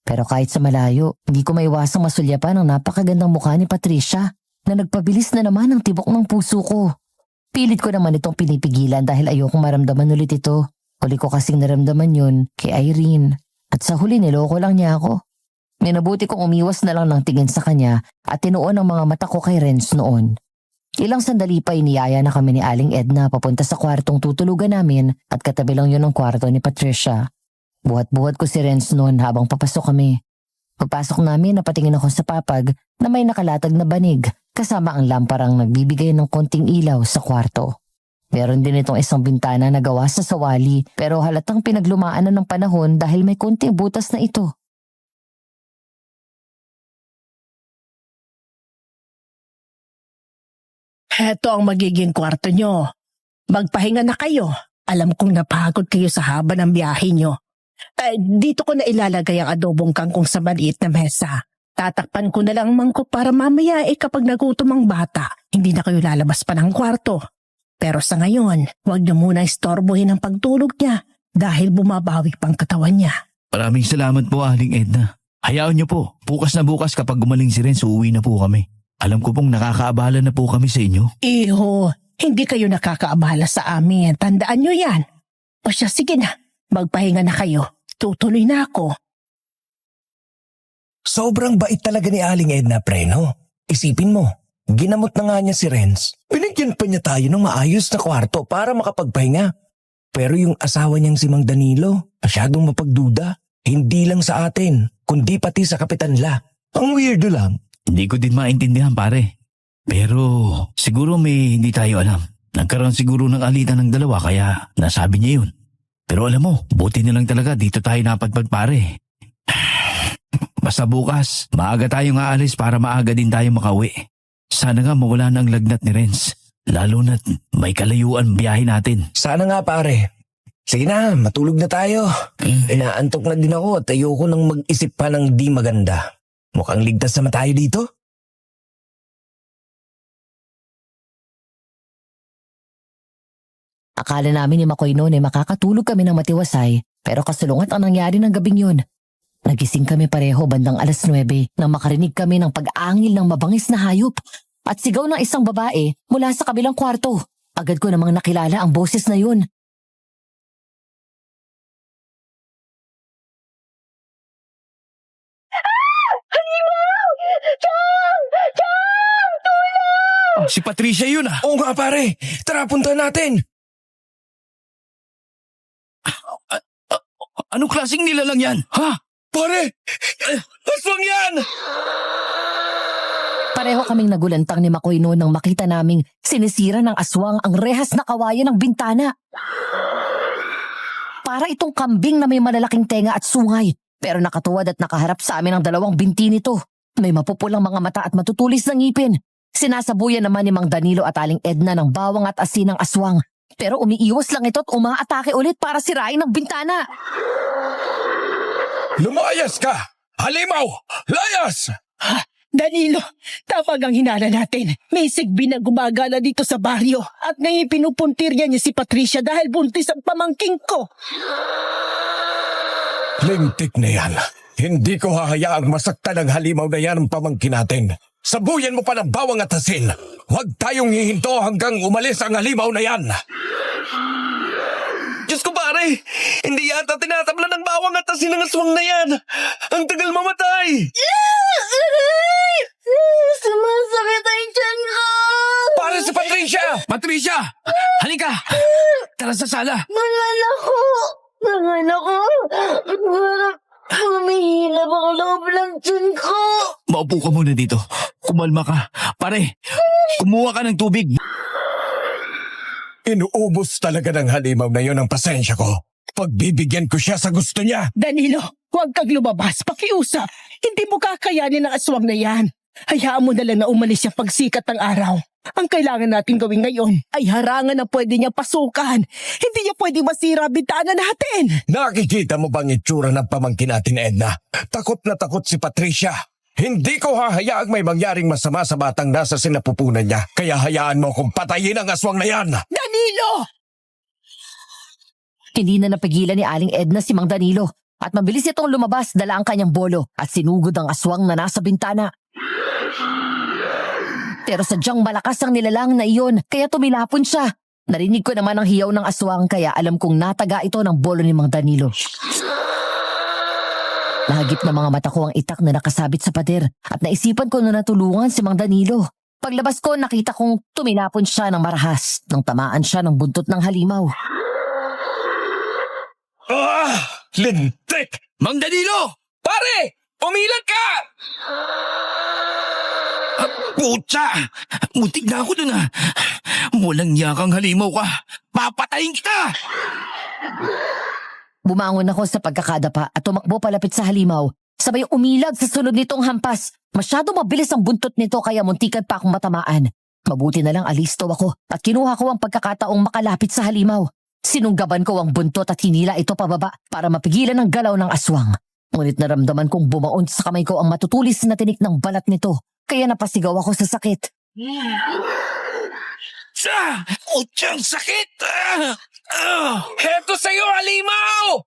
Pero kahit sa malayo, hindi ko maiwasang masulyapan ang napakagandang mukha ni Patricia na nagpabilis na naman ang tibok ng puso ko. Pilit ko naman itong pinipigilan dahil ayokong maramdaman ulit ito. Huli ko kasing naramdaman yun kay Irene. At sa huli niloko lang niya ako. Minabuti kong umiwas na lang ng tingin sa kanya at tinuon ang mga mata ko kay Renz noon. Ilang sandali pa iniyaya na kami ni Aling Edna papunta sa kwartong tutulugan namin at katabi lang yun ang kwarto ni Patricia. Buhat-buhat ko si Renz noon habang papasok kami. Pagpasok namin napatingin ako sa papag na may nakalatag na banig kasama ang lamparang nagbibigay ng konting ilaw sa kwarto. Meron din itong isang bintana na gawa sa sawali pero halatang pinaglumaan na ng panahon dahil may konting butas na ito. Heto ang magiging kwarto nyo. Magpahinga na kayo. Alam kong napagod kayo sa haba ng biyahe nyo. Dito ko na ilalagay ang adobong kangkong sa maliit na mesa. Tatakpan ko na lang ang mangkok para mamaya kapag nagutom ang bata, hindi na kayo lalabas pa ng kwarto. Pero sa ngayon, huwag nyo muna istorbohin ang pagtulog niya dahil bumabawi pang katawan niya. Maraming salamat po, Aling Edna. Hayaan niyo po, bukas na bukas kapag gumaling si Renz, uuwi na po kami. Alam ko pong nakakaabala na po kami sa inyo. Iho, hindi kayo nakakaabala sa amin. Tandaan nyo yan. O siya, sige na. Magpahinga na kayo. Tutuloy na ako. Sobrang bait talaga ni Aling Edna, pre, no? Isipin mo, ginamot na nga niya si Renz. Binigyan pa niya tayo ng maayos na kwarto para makapagpahinga. Pero yung asawa niyang si Mang Danilo, masyadong mapagduda. Hindi lang sa atin, kundi pati sa Kapitan La. Ang weirdo lang. Hindi ko din maintindihan, pare. Pero siguro may hindi tayo alam. Nagkaroon siguro ng alitan ng dalawa kaya nasabi niya yun. Pero alam mo, buti na lang talaga dito tayo napadpad, pare. Basta bukas, maaga tayong aalis para maaga din tayo makauwi. Sana nga mawala na ang lagnat ni Renz. Lalo na't may kalayuan biyahe natin. Sana nga, pare. Sige na, matulog na tayo. Inaantok na din ako at ayoko nang mag-isip pa ng di maganda. Mukhang ligtas naman tayo dito. Akala namin ni Makoy noon ay makakatulog kami ng matiwasay, pero kasulungat ang nangyari ng gabing yun. Nagising kami pareho bandang 9:00 nang makarinig kami ng pag-angil ng mabangis na hayop at sigaw ng isang babae mula sa kabilang kwarto. Agad ko namang nakilala ang boses na yun. Si Patricia yun ah! Oo nga, pare. Tara, punta natin. Anong klaseng nilalang yan? Ha? Pare! Aswang yan! Pareho kaming nagulantang ni Makoy noon nang makita naming sinisira ng aswang ang rehas na kawayan ng bintana. Para itong kambing na may malalaking tenga at sungay, pero nakatuwad at nakaharap sa amin ang dalawang binti nito. May mapupulang mga mata at matutulis na ngipin. Sinasabuyan naman ni Mang Danilo at Aling Edna ng bawang at asin ng aswang. Pero umiiwas lang ito at umaatake ulit para sirain ang bintana. Lumayas ka! Halimaw! Layas! Danilo, tapag ang hinala natin. May sigbi na gumagala dito sa baryo at ngayon pinupuntirya niya si Patricia dahil buntis ang pamangking ko. Lintik na yan. Hindi ko hahayaang masaktan ang halimaw na yan ang pamangkin natin. Sabuyan mo pa ng bawang at asin. Huwag tayong hihinto hanggang umalis ang halimaw na yan. Diyos ko, pare! Hindi yata tinatabla ng bawang at asin ng aswang na yan. Ang tagal mamatay! Sumasakit ang tiyan ko! Pare si Patricia! Patricia! Halika! Tara sa sala! Mga anak ko! Humihilap ang loob ng tiyan ko! Maupo ka muna dito. Kumalma ka. Pare, kumuha ka ng tubig. Inuubos talaga ng halimaw na yon ang pasensya ko. Pagbibigyan ko siya sa gusto niya. Danilo, huwag kang lumabas. Pakiusap. Hindi mo kakayanin ang aswang na yan. Hayaan mo na lang na umalis siya pagsikat ng araw. Ang kailangan natin gawin ngayon ay harangan na pwede niya pasukan. Hindi niya pwede masira ang bintana natin. Nakikita mo bang itsura ng pamangkin natin, Edna? Takot na takot si Patricia. Hindi ko hahayaang may mangyaring masama sa batang nasa sinapupunan niya. Kaya hayaan mo kung patayin ang aswang na yan. Danilo! Hindi na napigilan ni Aling Edna si Mang Danilo at mabilis itong lumabas dala ang kanyang bolo at sinugod ang aswang na nasa bintana. Pero sadyang malakas ang nilalang na iyon kaya tumilapon siya. Narinig ko naman ang hiyaw ng aswang kaya alam kong nataga ito ng bolo ni Mang Danilo. Nahagip na mga mata ko ang itak na nakasabit sa pader at naisipan ko na natulungan si Mang Danilo. Paglabas ko nakita kong tumilapon siya ng marahas nang tamaan siya ng buntot ng halimaw. Lintik! Mang Danilo! Pare! Umilag ka! Putsa! Mutik na ako dun ah. Walang yakang halimaw ka. Papatayin kita! Bumangon ako sa pagkakadapa at tumakbo palapit sa halimaw. Sabay umilag sa sunod nitong hampas. Masyado mabilis ang buntot nito kaya muntikan pa akong matamaan. Mabuti na lang alisto ako at kinuha ko ang pagkakataong makalapit sa halimaw. Sinunggaban ko ang buntot at hinila ito pababa para mapigilan ang galaw ng aswang. Ngunit naramdaman kong bumaon sa kamay ko ang matutulis na tinik ng balat nito. Kaya napasigaw ako sa sakit. Utsang sakit! Heto sa'yo, halimaw!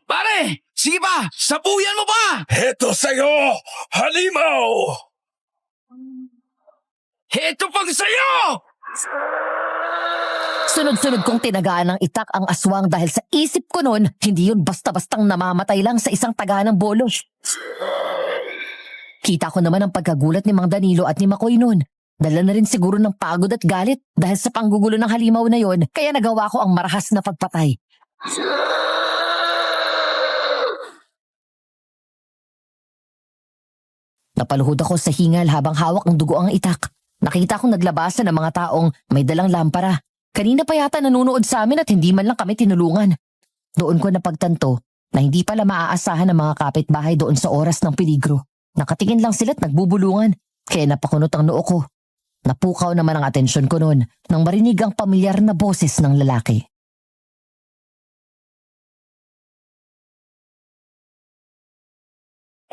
Pare! Sige pa! Sabuyan mo pa! Heto sa'yo, halimaw! Heto pang sa'yo! Sunod-sunod kong tinagaan ng itak ang aswang dahil sa isip ko noon, hindi yun basta-bastang namamatay lang sa isang taga ng bolos. Kita ko naman ang pagkagulat ni Mang Danilo at ni Makoy noon. Dala na rin siguro ng pagod at galit dahil sa panggugulo ng halimaw na yon, kaya nagawa ko ang marahas na pagpatay. Napaluhod ako sa hingal habang hawak ng dugo ang itak. Nakita kong naglabasan ng mga taong may dalang lampara. Kanina pa yata nanonood sa amin at hindi man lang kami tinulungan. Doon ko napagtanto na hindi pala maaasahan ng mga kapitbahay doon sa oras ng peligro. Nakatingin lang sila at nagbubulungan, kaya napakunot ang noo ko. Napukaw naman ang atensyon ko noon nang marinig ang pamilyar na boses ng lalaki.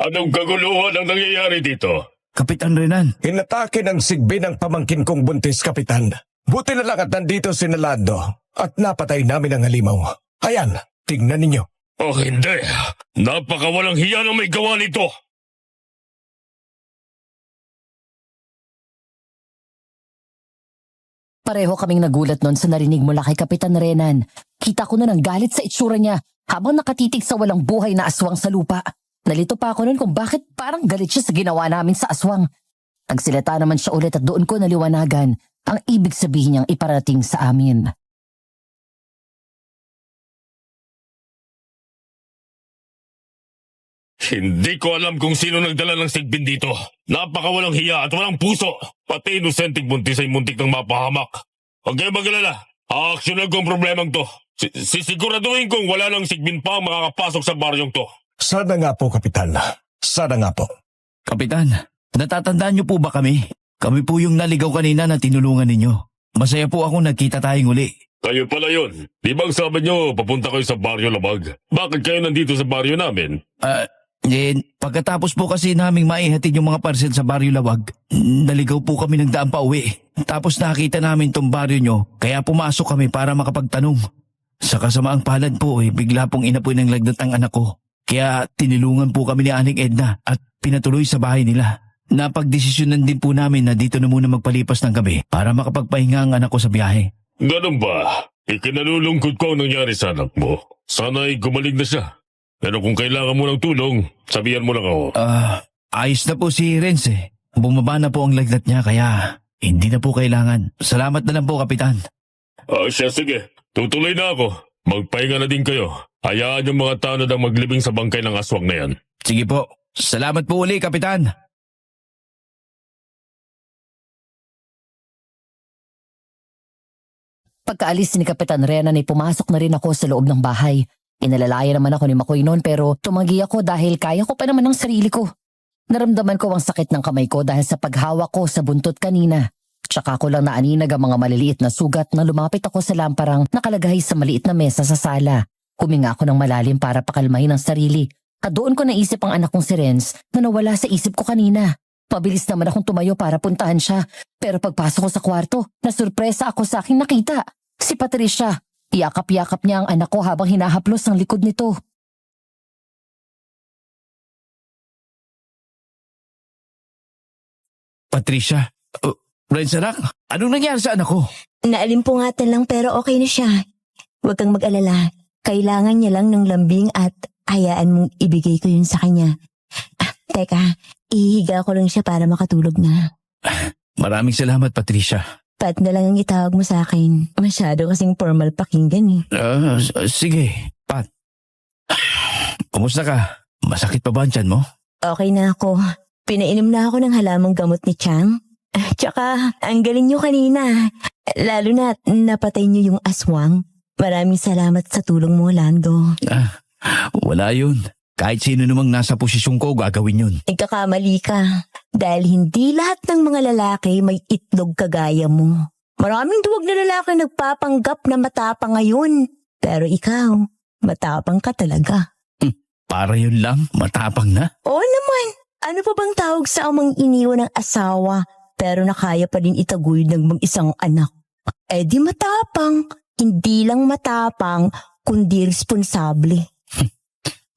Anong kaguluhan ang nangyayari dito? Kapitan Renan, Inatake ng sigbi ng pamangkin kong buntis, Kapitan. Buti na lang at nandito si Nalando at napatay namin ang halimaw. Ayan, tingnan ninyo. Oh, hindi. Napakawalang hiya na may gawa nito. Pareho kaming nagulat noon sa narinig mula kay Kapitan Renan. Kita ko noon ang galit sa itsura niya habang nakatitig sa walang buhay na aswang sa lupa. Nalito pa ako noon kung bakit parang galit siya sa ginawa namin sa aswang. Nagsilata naman siya ulit at doon ko naliwanagan ang ibig sabihin niyang iparating sa amin. Hindi ko alam kung sino nagdala ng sigbin dito. Napakawalang hiya at walang puso. Pati inosenteng buntis ay muntik ng mapahamak. Huwag kayo mag-alala. Aaksyonan ko ang problemang to. Sisiguraduhin kong wala ng sigbin pa ang makakapasok sa baryong to. Sana nga po, Kapitan. Sana nga po. Kapitan, natatandaan niyo po ba kami? Kami po yung naligaw kanina na tinulungan ninyo. Masaya po ako nagkita tayong uli. Kayo pala yun. Di ba ang sabi nyo papunta kayo sa baryo Labag? Bakit kayo nandito sa baryo namin? Pagkatapos po kasi naming maihatid yung mga parcel sa Baryo Lawag, naligaw po kami ng daan pa uwi. Tapos nakita namin tong baryo nyo, kaya pumasok kami para makapagtanong. Sa kasamaang palad po bigla pong inapoy ng lagnat ang anak ko. Kaya tinulungan po kami ni Aling Edna at pinatuloy sa bahay nila. Napagdesisyonan din po namin na dito na muna magpalipas ng gabi para makapagpahinga ang anak ko sa biyahe. Ganun ba? Ikinalulungkot ko ang nangyari sa anak mo. Sana'y gumaling na siya. Pero kung kailangan mo ng tulong, sabihan mo lang ako. Ayos na po si Renz Bumaba na po ang lagnat niya kaya hindi na po kailangan. Salamat na lang po, Kapitan. Siya, sige. Tutuloy na ako. Magpahinga na din kayo. Hayaan yung mga tanod ang maglibing sa bangkay ng aswang na yan. Sige po. Salamat po uli, Kapitan. Pagkaalis ni Kapitan Renan ay pumasok na rin ako sa loob ng bahay. Inalalaya naman ako ni Makoy noon pero tumanggi ako dahil kaya ko pa naman ang sarili ko. Naramdaman ko ang sakit ng kamay ko dahil sa paghawak ko sa buntot kanina. Tsaka ko lang naaninag ang mga maliliit na sugat na lumapit ako sa lamparang nakalagay sa maliit na mesa sa sala. Huminga ako ng malalim para pakalmahin ang sarili. At doon ko naisip ang anak kong si Renz na nawala sa isip ko kanina. Pabilis naman akong tumayo para puntahan siya. Pero pagpasok ko sa kwarto, nasurpresa ako sa aking nakita. Si Patricia. Yakap-yakap niya ang anak ko habang hinahaplos ang likod nito. Patricia, Renz anak, anong nangyari sa anak ko? Naalimpungatan lang pero okay na siya. Huwag kang mag-alala. Kailangan niya lang ng lambing at hayaan mong ibigay ko yun sa kanya. Teka, ihiga ko lang siya para makatulog na. Maraming salamat, Patricia. Pat na lang ang itawag mo sa akin. Masyado kasing formal pakinggan Sige, Pat. Kumusta ka? Masakit pa ba ang tiyan mo? Okay na ako. Pinainom na ako ng halamang gamot ni Chang. Tsaka, ang galing niyo kanina. Lalo na napatay niyo yung aswang. Maraming salamat sa tulong mo, Lando. Wala yun. Kahit sino namang nasa posisyon ko, gagawin yun. Nagkakamali ka. Dahil hindi lahat ng mga lalaki may itlog kagaya mo. Maraming duwag na lalaki nagpapanggap na matapang ngayon. Pero ikaw, matapang ka talaga. Para yun lang, matapang na. Oo naman. Ano pa bang tawag sa amang iniwan ng asawa pero nakaya pa din itaguyod ng mag-isang anak? Di matapang. Hindi lang matapang, kundi responsable.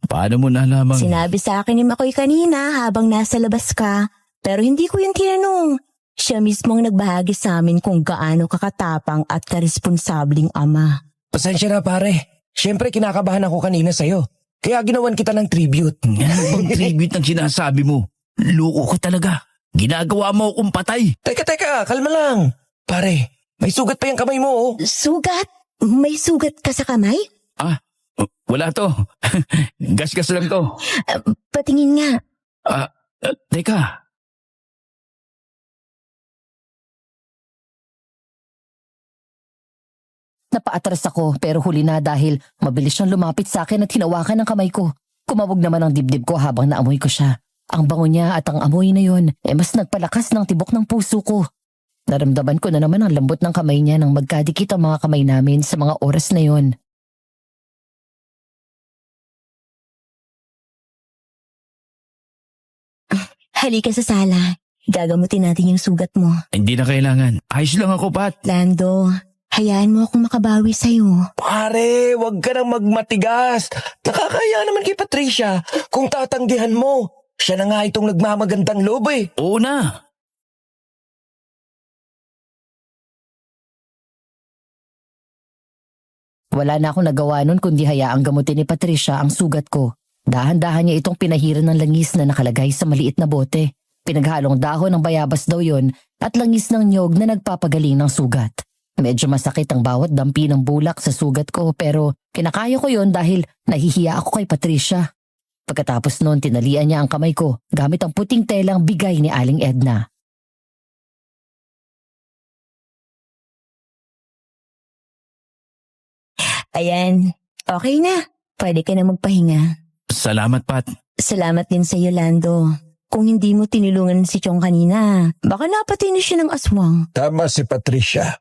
Paano mo nalaman? Sinabi sa akin ni Makoy kanina habang nasa labas ka, pero hindi ko yung tinanong. Siya mismo ang nagbahagi sa amin kung gaano kakatapang at karesponsabling ama. Pasensya na pare. Siyempre kinakabahan ako kanina sa'yo. Kaya ginawan kita ng tribute. Ano bang tribute ang sinasabi mo? Loko ka talaga. Ginagawa mo akong patay. Teka, kalma lang. Pare, may sugat pa yung kamay mo oh. Sugat? May sugat ka sa kamay? Wala to. Gas-gas lang to. Patingin nga. Teka. Napaatras ako pero huli na dahil mabilis siyang lumapit sa akin at hinawakan ng kamay ko. Kumawag naman ang dibdib ko habang naamoy ko siya. Ang bango niya at ang amoy na yon mas nagpalakas ng tibok ng puso ko. Naramdaman ko na naman ang lambot ng kamay niya nang magkadikit ang mga kamay namin sa mga oras na yon. Halika sa sala. Gagamutin natin yung sugat mo. Hindi na kailangan. Ayos lang ako, Pat. Lando, hayaan mo akong makabawi sa'yo. Pare, wag ka nang magmatigas. Nakakaya naman kay Patricia kung tatanggihan mo. Siya na nga itong nagmamagandang loob eh. Oo na. Wala na akong nagawa nun kundi hayaang gamutin ni Patricia ang sugat ko. Dahan-dahan niya itong pinahiran ng langis na nakalagay sa maliit na bote. Pinaghalong dahon ng bayabas daw yon at langis ng nyog na nagpapagaling ng sugat. Medyo masakit ang bawat dampi ng bulak sa sugat ko pero kinakaya ko yon dahil nahihiya ako kay Patricia. Pagkatapos noon tinalian niya ang kamay ko gamit ang puting telang bigay ni Aling Edna. Ayan, okay na. Pwede ka na magpahinga. Salamat, Pat. Salamat din sa iyo, Lando. Kung hindi mo tinulungan si Chong kanina, baka napatay na siya ng aswang. Tama si Patricia.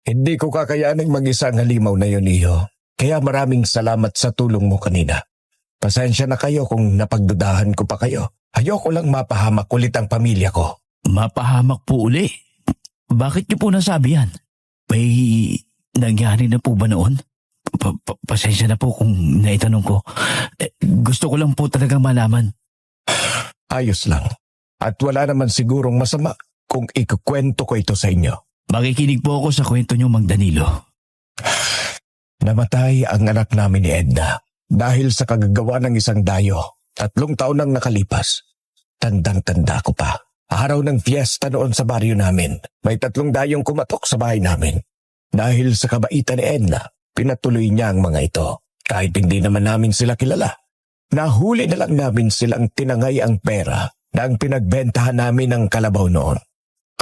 Hindi ko kakayaning mag-isa ang halimaw na yun, Iho. Kaya maraming salamat sa tulong mo kanina. Pasensya na kayo kung napagdudahan ko pa kayo. Ayoko lang mapahamak ulit ang pamilya ko. Mapahamak po uli. Bakit niyo po nasabi yan? May nangyari na po ba noon? Pasensya na po kung naitanong ko. Gusto ko lang po talagang malaman. Ayos lang. At wala naman sigurong masama kung ikukwento ko ito sa inyo. Makikinig po ako sa kwento niyo, Mang Danilo. Namatay ang anak namin ni Edna dahil sa kagagawa ng isang dayo. 3 taon nang nakalipas. Tandang-tanda ko pa. Araw ng fiesta noon sa baryo namin. May 3 dayong kumatok sa bahay namin. Dahil sa kabaitan ni Edna, pinatuloy niya ang mga ito. Kahit hindi naman namin sila kilala. Nahuli na lang namin silang tinangay ang pera na ang pinagbentahan namin ng kalabaw noon.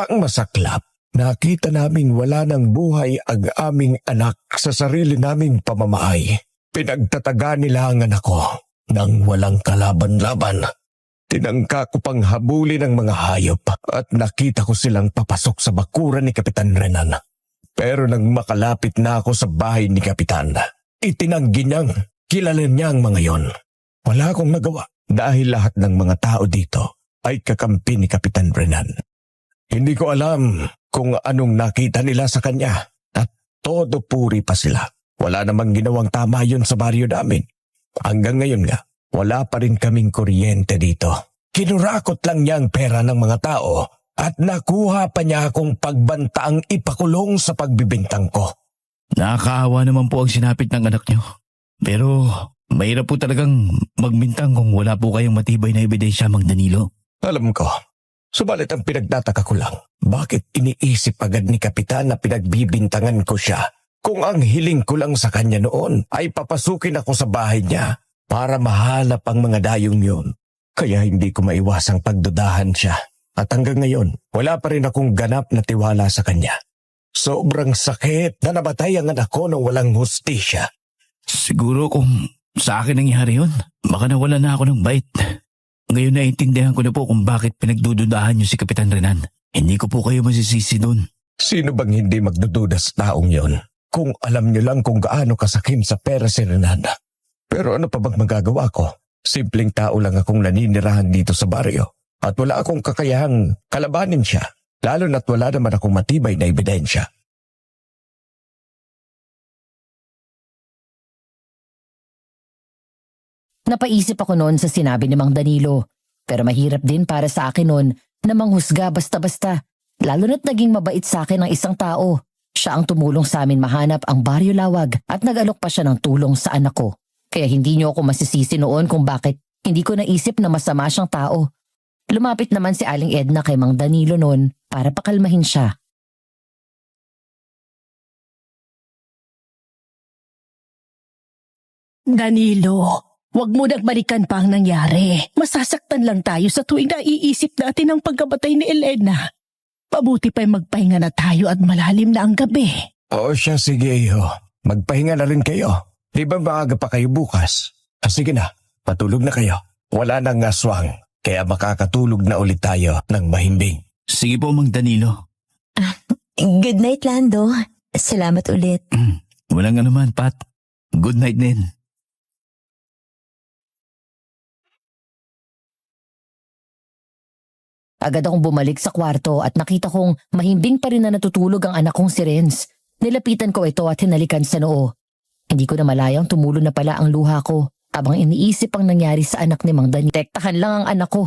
Ang masaklap, nakita namin wala ng buhay ang aming anak sa sarili naming pamamahay. Pinagtataga nila ang anak ko nang walang kalaban-laban. Tinangka ko pang habulin ng mga hayop at nakita ko silang papasok sa bakuran ni Kapitan Renan. Pero nang makalapit na ako sa bahay ni Kapitan, itinanggi niyang kilala niya ang mga yon. Wala akong nagawa dahil lahat ng mga tao dito ay kakampi ni Kapitan Renan. Hindi ko alam kung anong nakita nila sa kanya at todo puri pa sila. Wala namang ginawang tama yun sa baryo namin. Hanggang ngayon nga, wala pa rin kaming kuryente dito. Kinurakot lang niya ang pera ng mga tao at nakuha pa niya akong pagbantaang ipakulong sa pagbibintang ko. Nakakaawa naman po ang sinapit ng anak niyo. Pero mahirap po talagang magbintang kung wala po kayong matibay na ebidensya, Mang Danilo. Alam ko. Subalit ang pinagtataka ko lang, bakit iniisip agad ni Kapitan na pinagbibintangan ko siya kung ang hiling ko lang sa kanya noon ay papasukin ako sa bahay niya para mahalap ang mga dayong yun. Kaya hindi ko maiwasang pagdudahan siya. At hanggang ngayon, wala pa rin akong ganap na tiwala sa kanya. Sobrang sakit na namatay ang anak ko nang walang hustisya. Siguro kung sa akin nangyari yun, baka nawala na ako ng bait. Ngayon naiintindihan ko na po kung bakit pinagdududahan niyo si Kapitan Renan. Hindi ko po kayo masisisi doon. Sino bang hindi magdududa sa taong yon? Kung alam niyo lang kung gaano kasakim sa pera si Renan. Pero ano pa bang magagawa ko? Simpleng tao lang akong naninirahan dito sa baryo. At wala akong kakayahang kalabanin siya. Lalo na't wala naman akong matibay na ebidensya. Napaisip ako noon sa sinabi ni Mang Danilo. Pero mahirap din para sa akin noon na manghusga basta-basta. Lalo na't naging mabait sa akin ang isang tao. Siya ang tumulong sa amin mahanap ang Baryo Lawag at nag-alok pa siya ng tulong sa anak ko. Kaya hindi niyo ako masisisi noon kung bakit hindi ko naisip na masama siyang tao. Lumapit naman si Aling Edna kay Mang Danilo noon para pakalmahin siya. Danilo, wag mo nang balikan pa ang nangyari. Masasaktan lang tayo sa tuwing naiisip natin ang pagkabatay ni Elena. Pabuti pa'y magpahinga na tayo at malalim na ang gabi. Oo siya, sige iyo. Magpahinga na rin kayo. Di ba maaga pa kayo bukas? Sige na, patulog na kayo. Wala nang aswang, kaya makakatulog na ulit tayo ng mahimbing. Sige po, Mang Danilo. Good night, Lando. Salamat ulit. Walang anuman, Pat. Good night din. Agad akong bumalik sa kwarto at nakita kong mahimbing pa rin na natutulog ang anak kong si Renz. Nilapitan ko ito at hinalikan sa noo. Hindi ko na malayang tumulo na pala ang luha ko habang iniisip ang nangyari sa anak ni Mang Danilo. Tektahan lang ang anak ko.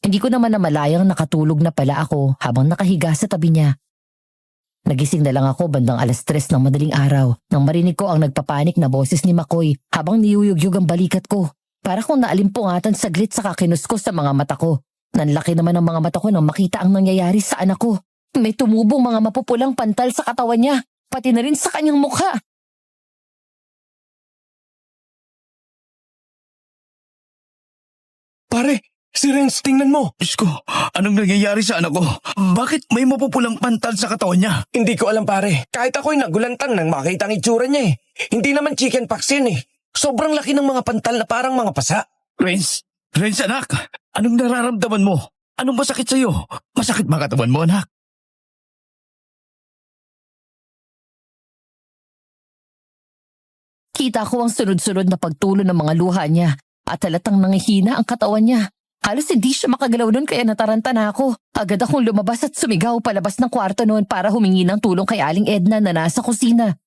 Hindi ko naman na malayang nakatulog na pala ako habang nakahiga sa tabi niya. Nagising na lang ako bandang 3:00 ng madaling araw nang marinig ko ang nagpapanik na boses ni Makoy habang niyuyugyug ang balikat ko. Para kung naalimpungatan saglit sa kakinus ko sa mga mata ko. Nanlaki naman ang mga mata ko nang makita ang nangyayari sa anak ko. May tumubong mga mapupulang pantal sa katawan niya, pati na rin sa kanyang mukha. Pare, si Renz, tingnan mo. Diyos ko, anong nangyayari sa anak ko? Bakit may mapupulang pantal sa katawan niya? Hindi ko alam pare. Kahit ako'y nagulantang nang makita ang itsura niya eh. Hindi naman chicken pox yun eh. Sobrang laki ng mga pantal na parang mga pasa. Renz anak, anong nararamdaman mo? Anong masakit sa'yo? Masakit ba katawan mo, anak? Kita ko ang sunod-sunod na pagtulo ng mga luha niya at halatang nangihina ang katawan niya. Halos hindi siya makagalaw noon kaya nataranta na ako. Agad akong lumabas at sumigaw palabas ng kwarto noon para humingi ng tulong kay Aling Edna na nasa kusina.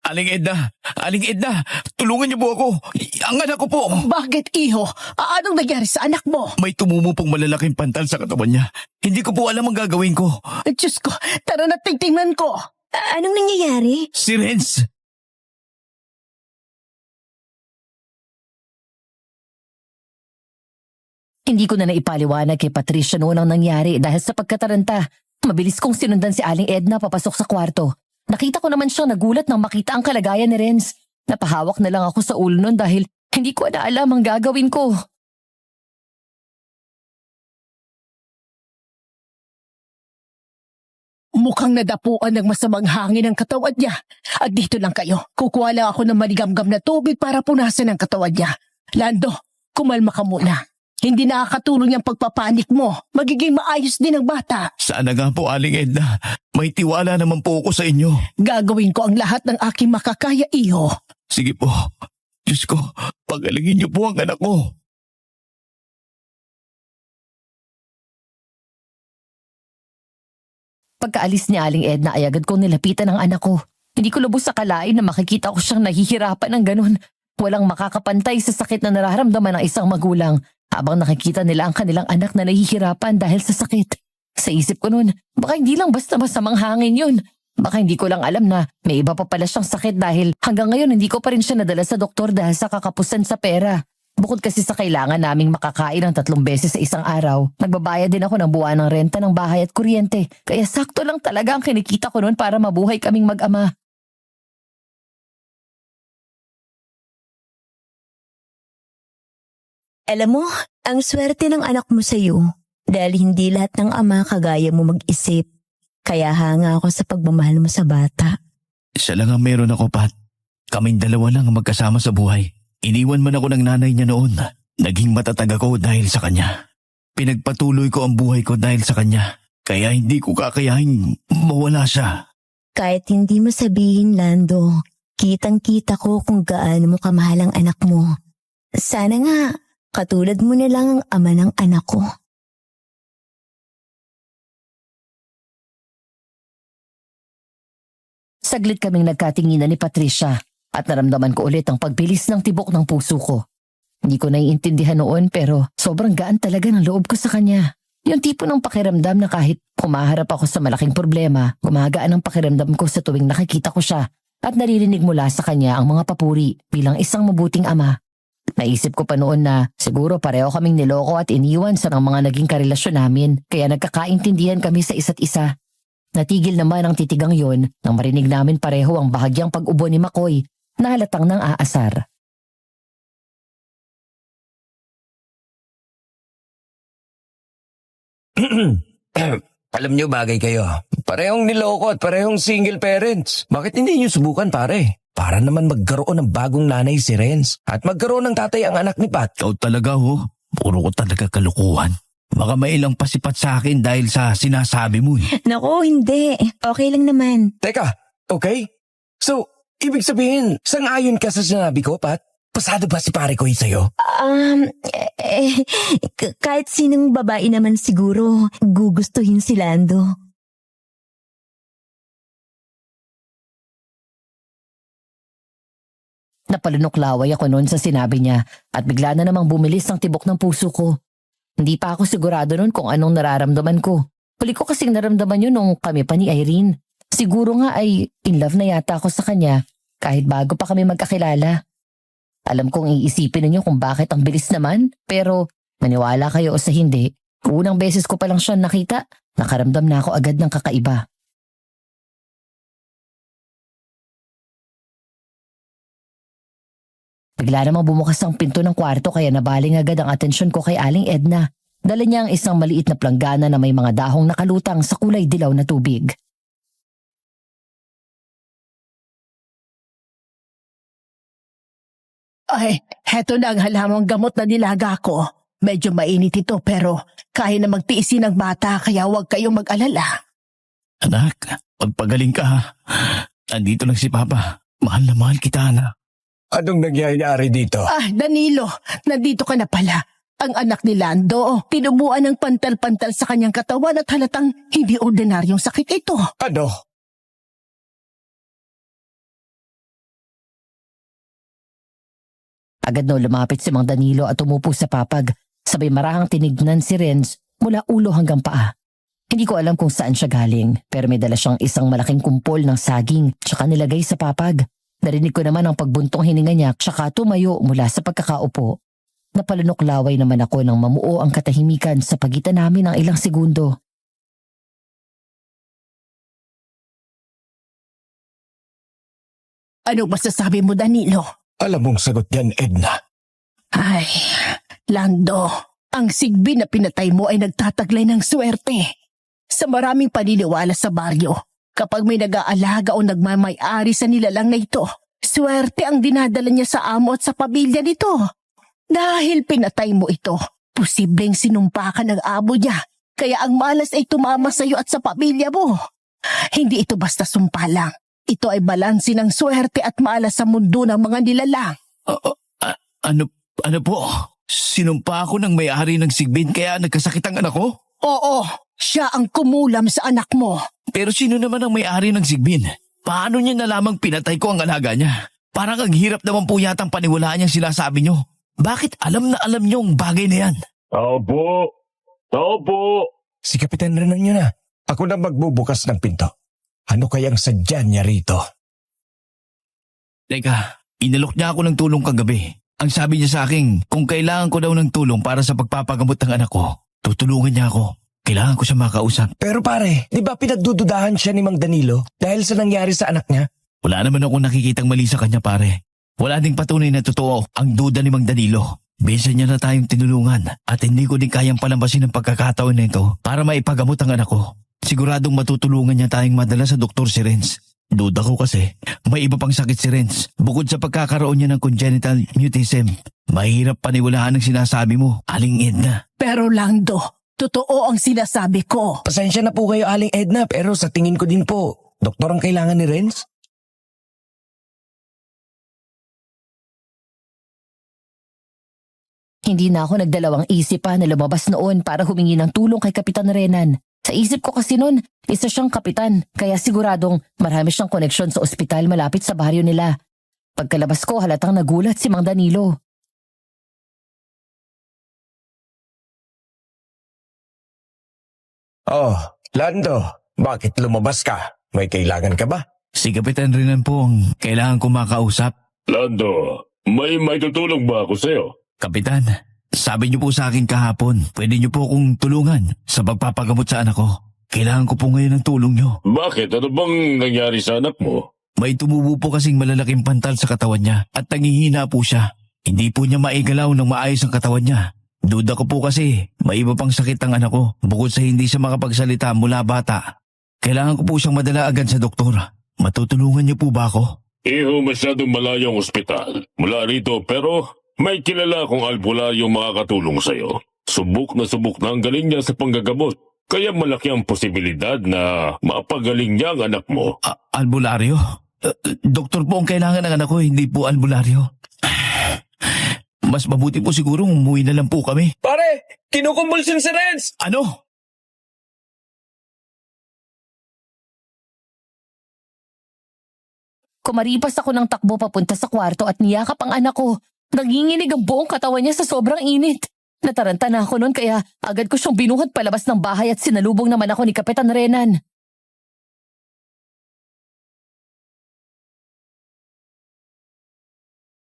Aling Edna, tulungan niyo po ako. Ang anak ko po. Bakit, iho? Anong nangyari sa anak mo? May tumumupong malalaking pantal sa katawan niya. Hindi ko po alam ang gagawin ko. Diyos ko, tara na tingtingnan ko. Anong nangyayari? Si Renz. Hindi ko na naipaliwanag kay Patricia noon ang nangyari dahil sa pagkataranta. Mabilis kong sinundan si Aling Edna papasok sa kwarto. Nakita ko naman siyang nagulat nang makita ang kalagayan ni Renz. Napahawak na lang ako sa ulo noon dahil hindi ko na alam ang gagawin ko. Mukhang nadapuan ng masamang hangin ang katawan niya. At dito lang kayo. Kukuha lang ako ng maligamgam na tubig para punasan ang katawan niya. Lando, kumalma ka muna. Hindi nakakatulong yung pagpapanik mo. Magiging maayos din ang bata. Sana nga po, Aling Edna. May tiwala naman po ako sa inyo. Gagawin ko ang lahat ng aking makakaya, iho. Sige po. Diyos ko, pagalingin niyo po ang anak ko. Pagkaalis ni Aling Edna ay agad kong nilapitan ang anak ko. Hindi ko lubos akalain na makikita ko siyang nahihirapan ng ganun. Walang makakapantay sa sakit na nararamdaman ng isang magulang habang nakikita nila ang kanilang anak na nahihirapan dahil sa sakit. Sa isip ko noon, baka hindi lang basta masamang hangin yun. Baka hindi ko lang alam na may iba pa pala siyang sakit dahil hanggang ngayon hindi ko pa rin siya nadala sa doktor dahil sa kakapusan sa pera. Bukod kasi sa kailangan naming makakain ng 3 beses sa isang araw, nagbabayad din ako ng buwan ng renta ng bahay at kuryente. Kaya sakto lang talaga ang kinikita ko noon para mabuhay kaming mag-ama. Alam mo, ang swerte ng anak mo sa'yo. Dahil hindi lahat ng ama kagaya mo mag-isip. Kaya hanga ako sa pagmamahal mo sa bata. Siya lang ang meron ako, Pat. Kaming dalawa lang ang magkasama sa buhay. Iniwan man ako ng nanay niya noon. Naging matatag ako dahil sa kanya. Pinagpatuloy ko ang buhay ko dahil sa kanya. Kaya hindi ko kakayahin mawala siya. Kahit hindi mo sabihin, Lando, kitang-kita ko kung gaano mo kamahal ang anak mo. Sana nga, katulad mo na lang ang ama ng anak ko. Saglit kaming nagkatinginan ni Patricia at naramdaman ko ulit ang pagbilis ng tibok ng puso ko. Hindi ko naiintindihan noon pero sobrang gaan talaga ng loob ko sa kanya. Yung tipo ng pakiramdam na kahit humaharap ako sa malaking problema, gumagaan ang pakiramdam ko sa tuwing nakikita ko siya at naririnig mula sa kanya ang mga papuri bilang isang mabuting ama. Naisip ko pa noon na siguro pareho kaming niloko at iniwan sa mga naging karelasyon namin kaya nagkakaintindihan kami sa isa't isa. Natigil naman ang titigang yon nang marinig namin pareho ang bahagyang pag-ubo ni Makoy na halatang nang aasar. Alam niyo bagay kayo. Parehong niloko at parehong single parents. Bakit hindi niyo subukan pare? Para naman magkaroon ng bagong nanay si Renz at magkaroon ng tatay ang anak ni Pat. Ikaw talaga puro ko talaga kalukuhan. Baka may ilang pasipat sa akin dahil sa sinasabi mo eh. Nako, hindi. Okay lang naman. Teka, okay? So, ibig sabihin, sang-ayon ka sa sinabi ko, Pat? Pasado ba si pare ko sa'yo? Kahit sinong babae naman siguro, gugustuhin si Lando. Napalunoklaway ako noon sa sinabi niya at bigla na namang bumilis ang tibok ng puso ko. Hindi pa ako sigurado noon kung anong nararamdaman ko. Huli ko kasing naramdaman yun nung kami pa ni Irene. Siguro nga ay in love na yata ako sa kanya kahit bago pa kami magkakilala. Alam kong iisipin ninyo kung bakit ang bilis naman pero maniwala kayo o sa hindi, unang beses ko pa lang siya nakita, nakaramdam na ako agad ng kakaiba. Bigla namang bumukas ang pinto ng kwarto kaya nabaling agad ang atensyon ko kay Aling Edna. Dala niya ang isang maliit na planggana na may mga dahong nakalutang sa kulay dilaw na tubig. Ay, heto na ang halamang gamot na nilaga ko. Medyo mainit ito pero kaya na magtiisin ng bata kaya huwag kayong mag-alala. Anak, pagpagaling ka ha. Andito lang si Papa. Mahal na mahal kita na. Anong nangyayari dito? Ah, Danilo, nandito ka na pala. Ang anak ni Lando, tinubuan ng pantal-pantal sa kanyang katawan at halatang hindi ordinaryong sakit ito. Ano? Agad na lumapit si Mang Danilo at umupo sa papag. Sabay marahang tinignan si Renz mula ulo hanggang paa. Hindi ko alam kung saan siya galing pero may dala siyang isang malaking kumpol ng saging tsaka nilagay sa papag. Narinig ko naman ang pagbuntong hininga niya tsaka tumayo mula sa pagkakaupo. Napalunoklaway naman ako nang mamuo ang katahimikan sa pagitan namin ng ilang segundo. Ano masasabi mo, Danilo? Alam mong sagot yan, Edna. Ay, Lando, ang sigbi na pinatay mo ay nagtataglay ng swerte. Sa maraming paniniwala sa baryo, kapag may nag-aalaga o nagmamay-ari sa nilalang na ito, swerte ang dinadala niya sa amo at sa pamilya nito. Dahil pinatay mo ito, posibleng sinumpa ka ng amo niya, kaya ang malas ay tumama sa iyo at sa pamilya mo. Hindi ito basta sumpa lang. Ito ay balansi ng swerte at malas sa mundo ng mga nilalang. Ano po? Sinumpa ako ng may-ari ng sigbin kaya nagkasakit ang anak ko? Oo, siya ang kumulam sa anak mo. Pero sino naman ang may-ari ng sigbin? Paano niya nalamang pinatay ko ang alaga niya? Parang ang hirap naman po yatang paniwalaan niyang sinasabi niyo. Bakit alam na alam niyo ang bagay na yan? Opo. Si Kapitan Renan yun na. Ako na magbubukas ng pinto. Ano kayang sadya niya rito? Teka, inalok niya ako ng tulong kagabi. Ang sabi niya sa akin, kung kailangan ko daw ng tulong para sa pagpapagamot ng anak ko, tutulungan niya ako. Kailangan ko siya makausap. Pero pare, di ba pinagdududahan siya ni Mang Danilo dahil sa nangyari sa anak niya? Wala naman akong nakikitang mali sa kanya pare. Wala ding patunay na totoo ang duda ni Mang Danilo. Bisa niya na tayong tinulungan at hindi ko din kayang palambasin ang pagkakataon na ito para maipagamot ang anak ko. Siguradong matutulungan niya tayong madala sa Dr. si Renz. Duda ko kasi, may iba pang sakit si Renz. Bukod sa pagkakaroon niya ng congenital mutism, mahirap paniwalaan ang sinasabi mo, Aling Edna. Pero Lando, totoo ang sinasabi ko. Pasensya na po kayo, Aling Edna, pero sa tingin ko din po, doktor ang kailangan ni Renz? Hindi na ako nagdalawang isip pa na lumabas noon para humingi ng tulong kay Kapitan Renan. Sa isip ko kasi noon, isa siyang kapitan, kaya siguradong marami siyang koneksyon sa ospital malapit sa baryo nila. Pagkalabas ko, halatang nagulat si Mang Danilo. Oh, Lando, bakit lumabas ka? May kailangan ka ba? Si Kapitan Renan po ang kailangan ko makausap. Lando, may tutulong ba ako sa'yo? Kapitan, sabi niyo po sa akin kahapon, pwede niyo po akong tulungan sa pagpapagamot sa anak ko. Kailangan ko po ngayon ng tulong niyo. Bakit? Ano bang nangyari sa anak mo? May tumubo po kasing malalaking pantal sa katawan niya at nangihina po siya. Hindi po niya maigalaw ng maayos ang katawan niya. Duda ko po kasi may iba pang sakit ang anak ko bukod sa hindi siya makapagsalita mula bata. Kailangan ko po siyang madala agad sa doktor. Matutulungan niyo po ba ako? Iho, masyadong malayo ang ospital. Mula rito pero may kilala akong albularyo makakatulong sa'yo. Subok na ang galing niya sa panggagamot. Kaya malaki ang posibilidad na mapagaling niya ang anak mo. Albularyo? Doktor po ang kailangan ng anak ko, hindi po albularyo. Mas mabuti po siguro umuwi na lang po kami. Pare, kinukumbulsin si Renz! Ano? Kumaripas ako ng takbo papunta sa kwarto at niyakap ang anak ko. Nanginginig ang buong katawan niya sa sobrang init. Nataranta na ako noon kaya agad ko siyang binuhat palabas ng bahay at sinalubong naman ako ni Kapitan Renan.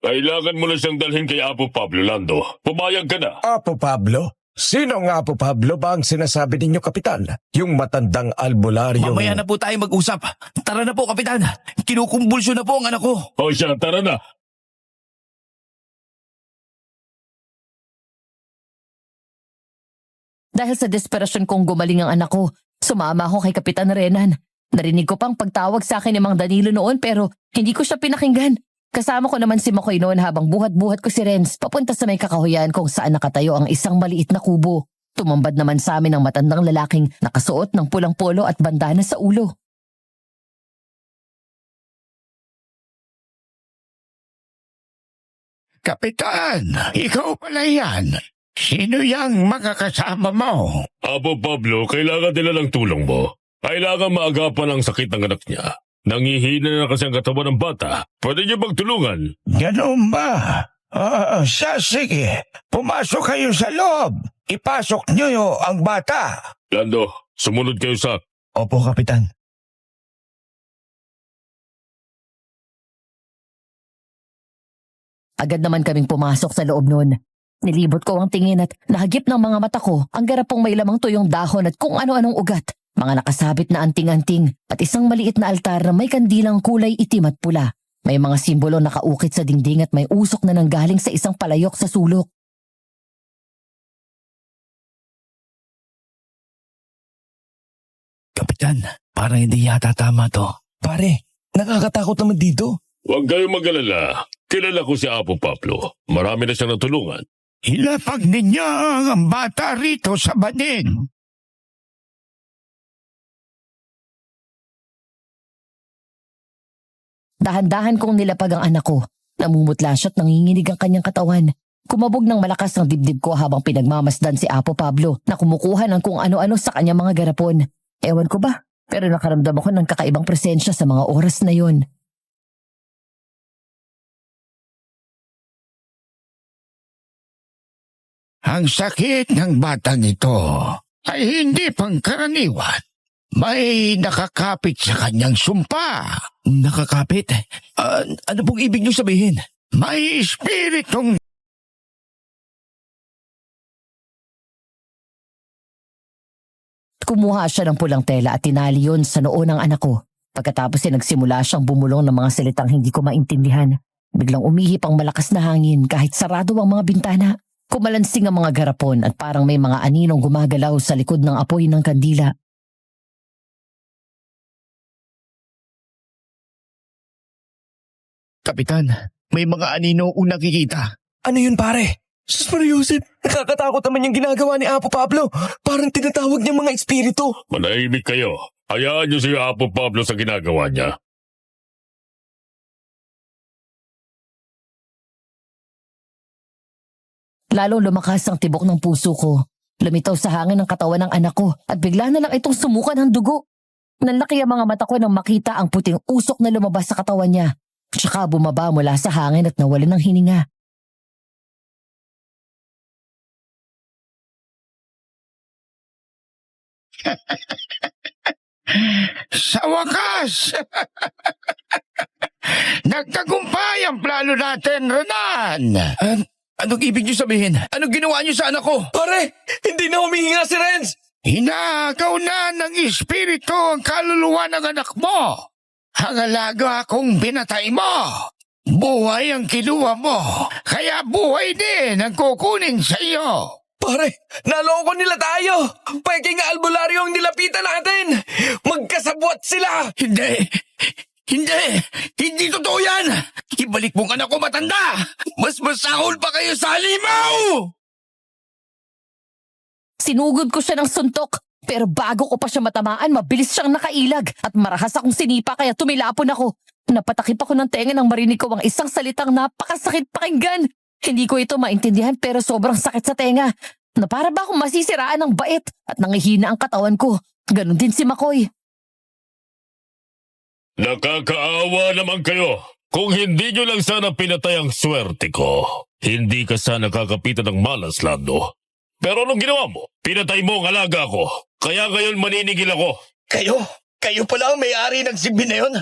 Kailangan mo na siyang dalhin kay Apo Pablo, Lando. Pumayag ka na. Apo Pablo? Sino nga Apo Pablo ba ang sinasabi ninyo, Kapitan? Yung matandang albularyo... Mamaya na po tayo mag-usap. Tara na po, Kapitan. Kinukumbulsyon na po ang anak ko. O siya, tara na. Dahil sa desperasyon kong gumaling ang anak ko, sumama ako kay Kapitan Renan. Narinig ko pang pagtawag sa akin ni Mang Danilo noon pero hindi ko siya pinakinggan. Kasama ko naman si Makoy noon habang buhat-buhat ko si Renz papunta sa may kakahuyan kung saan nakatayo ang isang maliit na kubo. Tumambad naman sa amin ang matandang lalaking nakasuot ng pulang polo at bandana sa ulo. Kapitan, ikaw pala yan. Sino yang mga kasama mo? Apo Pablo, kailangan nila ng tulong mo. Kailangan maagapan ang sakit ng anak niya. Nangihina na kasi ang katawan ng bata. Pwede niyo magtulungan. Ganun ba? Sige. Pumasok kayo sa loob. Ipasok niyo ang bata. Lando, sumunod kayo sa... Opo, Kapitan. Agad naman kaming pumasok sa loob noon. Nilibot ko ang tingin at nahagip ng mga mata ko ang garapong may lamang tuyong dahon at kung ano-anong ugat. Mga nakasabit na anting-anting at isang maliit na altar na may kandilang kulay itim at pula. May mga simbolo nakaukit sa dingding at may usok na nanggaling sa isang palayok sa sulok. Kapitan, parang hindi yata tama to. Pare, nakakatakot naman dito. Huwag kayong mag-alala. Kilala ko si Apo Pablo. Marami na siyang natulungan. Ilapag ninyo ang bata rito sa banig. Dahan-dahan kong nilapag ang anak ko. Namumutla siya at nanginginig ang kanyang katawan. Kumabog ng malakas ang dibdib ko habang pinagmamasdan si Apo Pablo na kumukuha ng kung ano-ano sa kanyang mga garapon. Ewan ko ba, pero nakaramdam ako ng kakaibang presensya sa mga oras na yon. Ang sakit ng batang ito ay hindi pangkaraniwan. May nakakapit sa kanyang sumpa. Nakakapit? Ano pong ibig niyo sabihin? May espiritong Kumuha siya ng pulang tela at tinali yun sa noo ng anak ko. Pagkatapos ay nagsimula siyang bumulong ng mga salitang hindi ko maintindihan. Biglang umihip ang malakas na hangin kahit sarado ang mga bintana. Kumalansing ang mga garapon at parang may mga aninong gumagalaw sa likod ng apoy ng kandila. Kapitan, may mga anino akong nakikita. Ano yun, pare? Sus Mariusip, nakakatakot naman yung ginagawa ni Apo Pablo. Parang tinatawag niya mga espiritu. Manahimik kayo. Hayaan niyo si Apo Pablo sa ginagawa niya. Lalong lumakas ang tibok ng puso ko. Lumitaw sa hangin ang katawan ng anak ko at bigla na lang itong sumuka ng dugo. Nanlaki ang mga mata ko nang makita ang puting usok na lumabas sa katawan niya. Tsaka bumaba mula sa hangin at nawalan ng hininga. Sa wakas! Nagtagumpay ang plano natin, Renan! Anong ibig niyo sabihin? Anong ginawa niyo sa anak ko? Pare, hindi na humihinga si Renz! Hinagaw na ng espiritu ang kaluluwa ng anak mo. Ang alaga kong binatay mo. Buhay ang kinuha mo. Kaya buhay din ang kukunin sa iyo. Pare, naloko nila tayo! Peking albularyo ang nilapitan natin! Magkasabwat sila! Hindi totoo yan! Ibalik mong anak ko matanda! Mas masahol pa kayo sa halimaw! Sinugod ko siya ng suntok, pero bago ko pa siya matamaan, mabilis siyang nakailag at marahas akong sinipa kaya tumilapon ako. Napatakip ako ng tenga nang marinig ko ang isang salitang napakasakit pakinggan. Hindi ko ito maintindihan pero sobrang sakit sa tenga. Na para ba akong masisiraan ng bait at nangihina ang katawan ko. Ganon din si McCoy. Nakakaawa naman kayo. Kung hindi nyo lang sana pinatay ang swerte ko, hindi ka sana kakapitan ng malas, Lando. Pero anong ginawa mo? Pinatay mo ang alaga ko. Kaya ngayon maninigil ako. Kayo pala ang may-ari ng simbi na yun.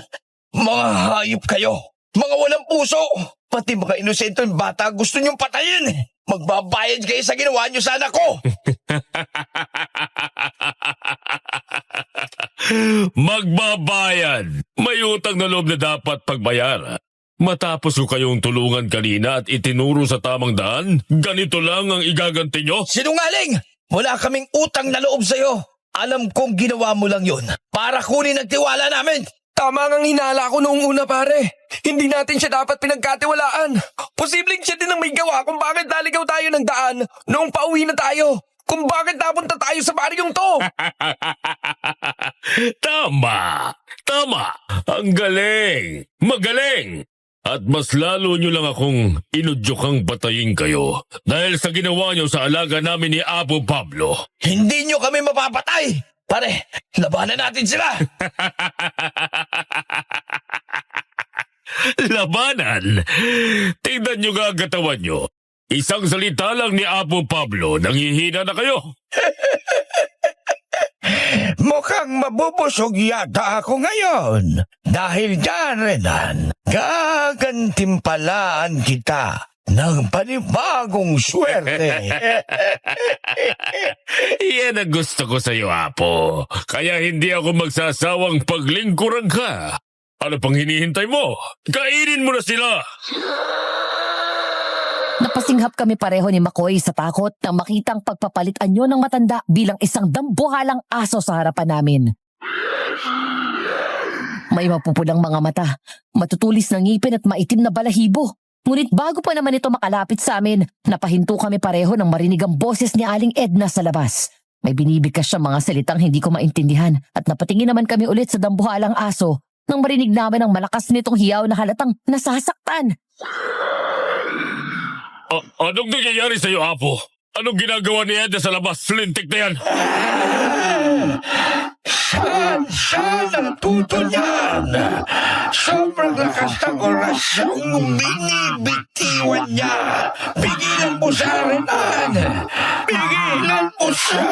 Mga hayop kayo. Mga walang puso. Pati mga inosentong bata gusto niyong patayin. Magbabayad kayo sa ginawa niyo sa anak ko. Magbabayad. May utang na loob na dapat pagbayaran. Matapos ko kayong tulungan kanina at itinuro sa tamang daan, ganito lang ang igaganti nyo? Sinungaling! Wala kaming utang na loob sa'yo. Alam kong ginawa mo lang yun para kunin ang tiwala namin. Tama ang hinala ko noong una, pare. Hindi natin siya dapat pinagkatiwalaan. Posibleng siya din ang may gawa kung bakit naligaw tayo ng daan noong pauwi na tayo. Kung bakit napunta tayo sa baryong to. Tama! Ang galing! Magaling! At mas lalo nyo lang akong inudyokang patayin kayo dahil sa ginawa nyo sa alaga namin ni Apo Pablo. Hindi nyo kami mapapatay. Pare, labanan natin sila. Labanan? Tingnan nyo nga ang katawan nyo. Isang salita lang ni Apo Pablo, nanghihina na kayo. Mukhang mabubusog yata ako ngayon. Dahil dyan, Renan, gagantimpalaan kita ng panibagong swerte. Yan ang gusto ko sa iyo, Apo. Kaya hindi ako magsasawang paglingkuran ka. Ano pang hinihintay mo? Kainin mo na sila! Napasinghap kami pareho ni McCoy sa takot nang makitang pagpapalit anyo ng matanda bilang isang dambuhalang aso sa harapan namin. May mapupulang mga mata, matutulis na ngipin at maitim na balahibo. Ngunit bago pa naman ito makalapit sa amin, napahinto kami pareho nang marinig ang boses ni Aling Edna sa labas. May binibigkas siya mga salitang hindi ko maintindihan at napatingin naman kami ulit sa dambuhalang aso nang marinig namin ang malakas nitong hiyaw na halatang nasasaktan. Anong nangyayari sa iyo, Apo? Anong ginagawa ni Edna sa labas? Lintik na yan! Saan ang tuto niyan? Sobrang lakas ng orasyong binibitiwan niya. Pigilan mo siya, Renan! Pigilan mo siya!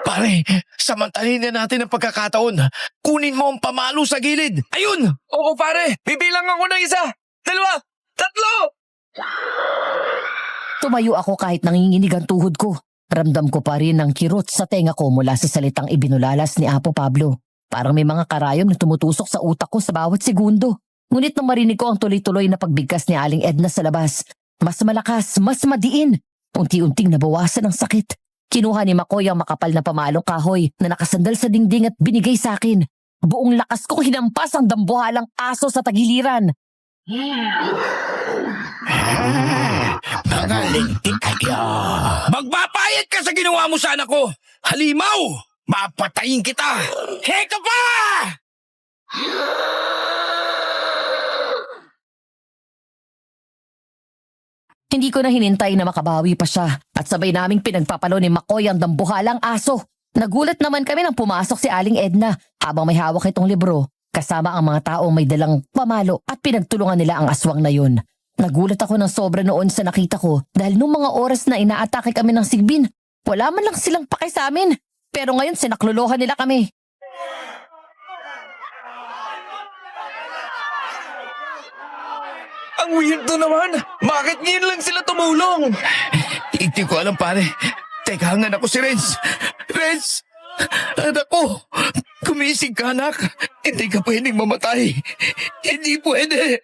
Pare, samantalin na natin ang pagkakataon. Kunin mo ang pamalo sa gilid. Ayun! Oo, pare. Bibilang ako ng 1, 2, 3. Tumayo ako kahit nanginginig ang tuhod ko. Ramdam ko pa rin ang kirot sa tenga ko mula sa salitang ibinulalas ni Apo Pablo. Parang may mga karayom na tumutusok sa utak ko sa bawat segundo. Ngunit nang marinig ko ang tuloy-tuloy na pagbigkas ni Aling Edna sa labas, mas malakas, mas madiin. Unti-unting nabawasan ang sakit. Kinuha ni McCoy ang makapal na pamalong kahoy na nakasandal sa dingding at binigay sa akin. Buong lakas ko hinampas ang dambuhalang aso sa tagiliran. Mga lintik kayo! Magpapayat ka sa ginawa mo sa anak ko. Halimaw! Mapatayin kita! Heka pa! Hindi ko na hinintay na makabawi pa siya at sabay naming pinagpapalo ni Makoy ang dambuhalang aso. Nagulat naman kami nang pumasok si Aling Edna habang may hawak itong libro kasama ang mga taong may dalang pamalo at pinagtulungan nila ang aswang na yun. Nagulat ako ng sobra noon sa nakita ko dahil nung mga oras na inaatake kami ng sigbin, wala man lang silang pake sa amin. Pero ngayon sinaklolohan nila kami. Ang weird to naman! Bakit ngayon lang sila tumulong? Hindi ko alam pare. Teka, ang anak ko si Renz. Renz! Anak ko! Kumising ka anak. Hindi ka pwedeng mamatay. Hindi pwede.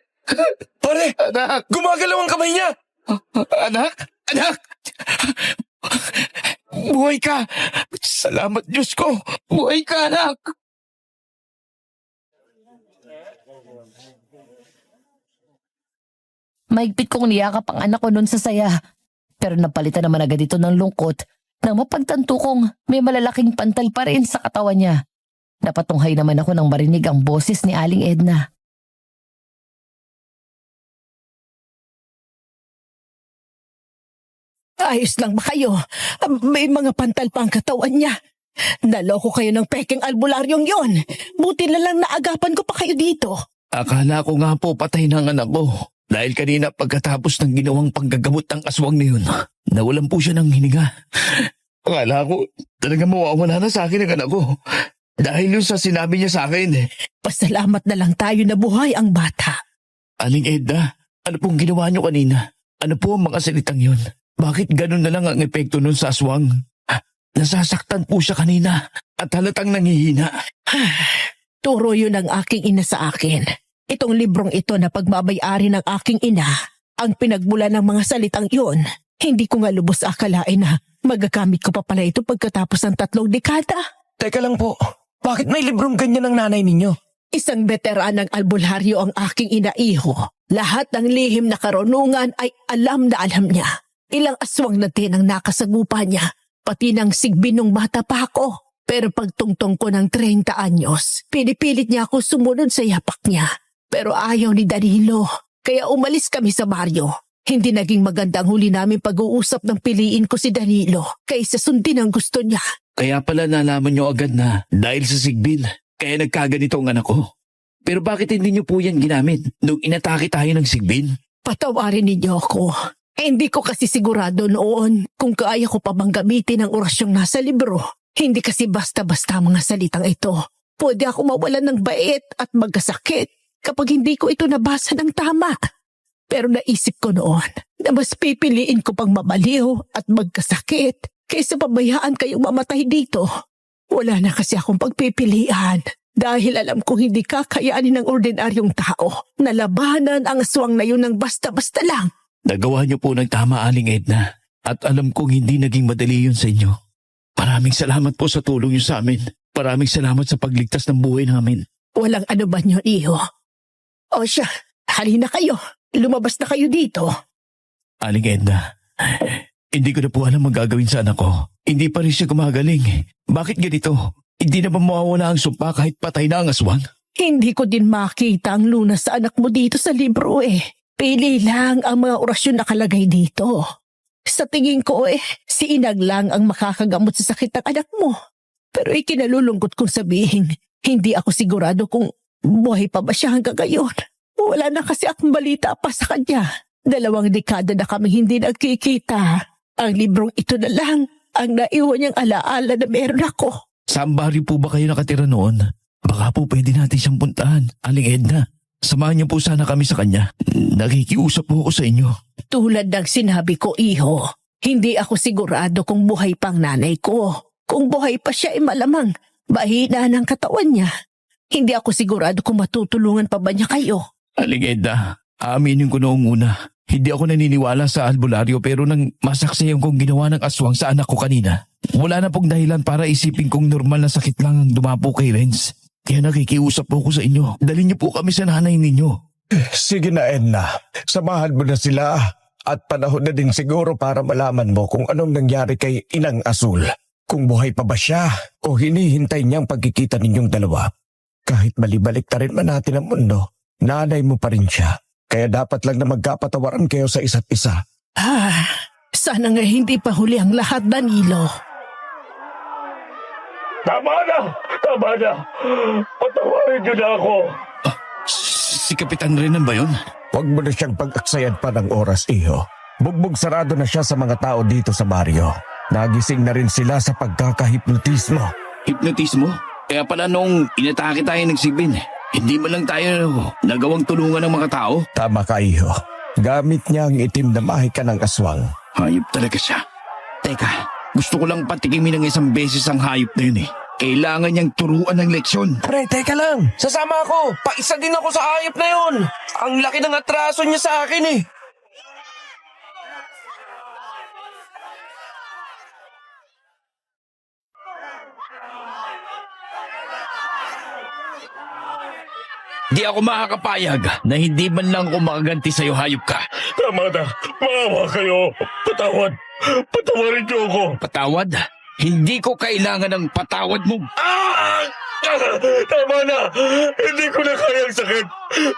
Pare! Anak! Gumagalaw ang kamay niya! Anak! Anak! Buhay ka! Salamat Diyos ko! Buhay ka anak! Mahigpit kong niyakap ang anak ko noon sa saya. Pero napalitan naman agad ito ng lungkot nang mapagtanto kong may malalaking pantal pa rin sa katawan niya. Napatunghay naman ako nang marinig ang boses ni Aling Edna. Ayos lang ba kayo? May mga pantal pa ang katawan niya. Naloko kayo ng peking albularyong yon. Buti na lang naagapan ko pa kayo dito. Akala ko nga po patay na ang anak ko. Dahil kanina pagkatapos ng ginawang panggagamot ng aswang na yun, nawalan po siya ng hininga. Akala ko talaga mawawala na sa akin ang anak ko. Dahil yun sa sinabi niya sa akin. Pasalamat na lang tayo na buhay ang bata. Aling Edna, ano pong ginawa niyo kanina? Ano po ang mga salitang yun? Bakit ganun na lang ang epekto nun sa aswang? Nasasaktan po siya kanina at halatang nanghihina. Turo yun ang aking ina sa akin. Itong librong ito na pagmamayari ng aking ina, ang pinagmula ng mga salitang iyon. Hindi ko nga lubos akalain na magagamit ko pa pala ito pagkatapos ng 3 dekada. Teka lang po, bakit may librong ganyan ng nanay ninyo? Isang veteranang albularyo ang aking ina-iho. Lahat ng lihim na karunungan ay alam na alam niya. Ilang aswang na din ang nakasagupa niya, pati ng sigbin nung bata pa ako. Pero pagtungtong ko ng 30 anyos, pinipilit niya ako sumunod sa yapak niya. Pero ayaw ni Danilo, kaya umalis kami sa baryo. Hindi naging magandang huli namin pag-uusap ng piliin ko si Danilo kaysa sundin ang gusto niya. Kaya pala nalaman niyo agad na dahil sa sigbin, kaya nagkaganito ang anak ko. Pero bakit hindi niyo po yan ginamit nung inatake tayo ng sigbin? Patawarin ninyo ako. Hindi ko kasi sigurado noon kung kaya ko pa bang gamitin ang orasyong nasa libro. Hindi kasi basta-basta mga salitang ito. Pwede ako mawalan ng bait at magkasakit kapag hindi ko ito nabasa ng tama. Pero naisip ko noon na mas pipiliin ko pang mamaliw at magkasakit kaysa pabayaan kayong mamatay dito. Wala na kasi akong pagpipilian dahil alam kong hindi kakayanin ng ordinaryong tao na labanan ang aswang na yun ng basta-basta lang. Nagawa niyo po ng tama, Aling Edna. At alam kong hindi naging madali yun sa inyo. Maraming salamat po sa tulong niyo sa amin. Maraming salamat sa pagligtas ng buhay namin. Walang ano ba niyo, iho? O siya, halina kayo. Lumabas na kayo dito. Aling Edna, hindi ko na po alam ang gagawin sa anak ko. Hindi pa rin siya gumagaling. Bakit ganito? Hindi na ba mawawala ang sumpa kahit patay na ang aswang? Hindi ko din makita ang lunas sa anak mo dito sa libro eh. Pili lang ang mga orasyon nakalagay dito. Sa tingin ko si Inag lang ang makakagamot sa sakit ng anak mo. Pero ikinalulungkot kong sabihin, hindi ako sigurado kung buhay pa ba siya hanggang ngayon. Wala na kasi akong balita pa sa kanya. 2 dekada na kami hindi nagkikita. Ang librong ito na lang ang naiwan niyang alaala na meron ako. Saan baryo po ba kayo nakatira noon? Baka po pwede natin siyang puntahan, Aling Edna. Samahan niyo po sana kami sa kanya. Nakikiusap po ako sa inyo. Tulad ng sinabi ko, iho, hindi ako sigurado kung buhay pang nanay ko. Kung buhay pa siya malamang bahina ng katawan niya. Hindi ako sigurado kung matutulungan pa ba niya kayo. Aling Edna, aaminin ko noong una. Hindi ako naniniwala sa albularyo pero nang masaksiyan kong ginawa ng aswang sa anak ko kanina, wala na pong dahilan para isipin kong normal na sakit lang ang dumapo kay Renz. Kaya nakikiusap po ko sa inyo. Dalhin niyo po kami sa nanay ninyo. Sige na, Edna. Samahan mo na sila at panahon na din siguro para malaman mo kung anong nangyari kay Inang Asul. Kung buhay pa ba siya o hinihintay niyang pagkikita ninyong dalawa. Kahit malibalik ta rin man natin ang mundo, nanay mo pa rin siya. Kaya dapat lang na magkapatawaran kayo sa isa't isa Sana nga hindi pa huli ang lahat, Danilo. Tama na! Tama na! Patawarin niyo na ako! Si Kapitan Renan ba yun? Huwag mo na siyang pag-aksayan pa ng oras, iho. Bugbog sarado na siya sa mga tao dito sa baryo. Nagising na rin sila sa pagkakahipnotismo. Hipnotismo? Kaya pala nung inatake tayo ng Sigbin, hindi man lang tayo nagawang tulungan ng mga tao. Tama ka, iho. Gamit niya ang itim na mahika ng aswang. Hayop talaga siya. Teka, gusto ko lang patikimin ng isang beses ang hayop na yun eh. Kailangan niyang turuan ng leksyon. Pre, teka lang. Sasama ako. Paisa din ako sa hayop na yun. Ang laki ng atraso niya sa akin eh. Di ako makakapayag na hindi man lang ako makaganti sa'yo, hayop ka. Tama na! Maawa kayo! Patawad! Patawarin niyo ako! Patawad? Hindi ko kailangan ng patawad mo. Ah! Tama na! Hindi ko na kaya ang sakit!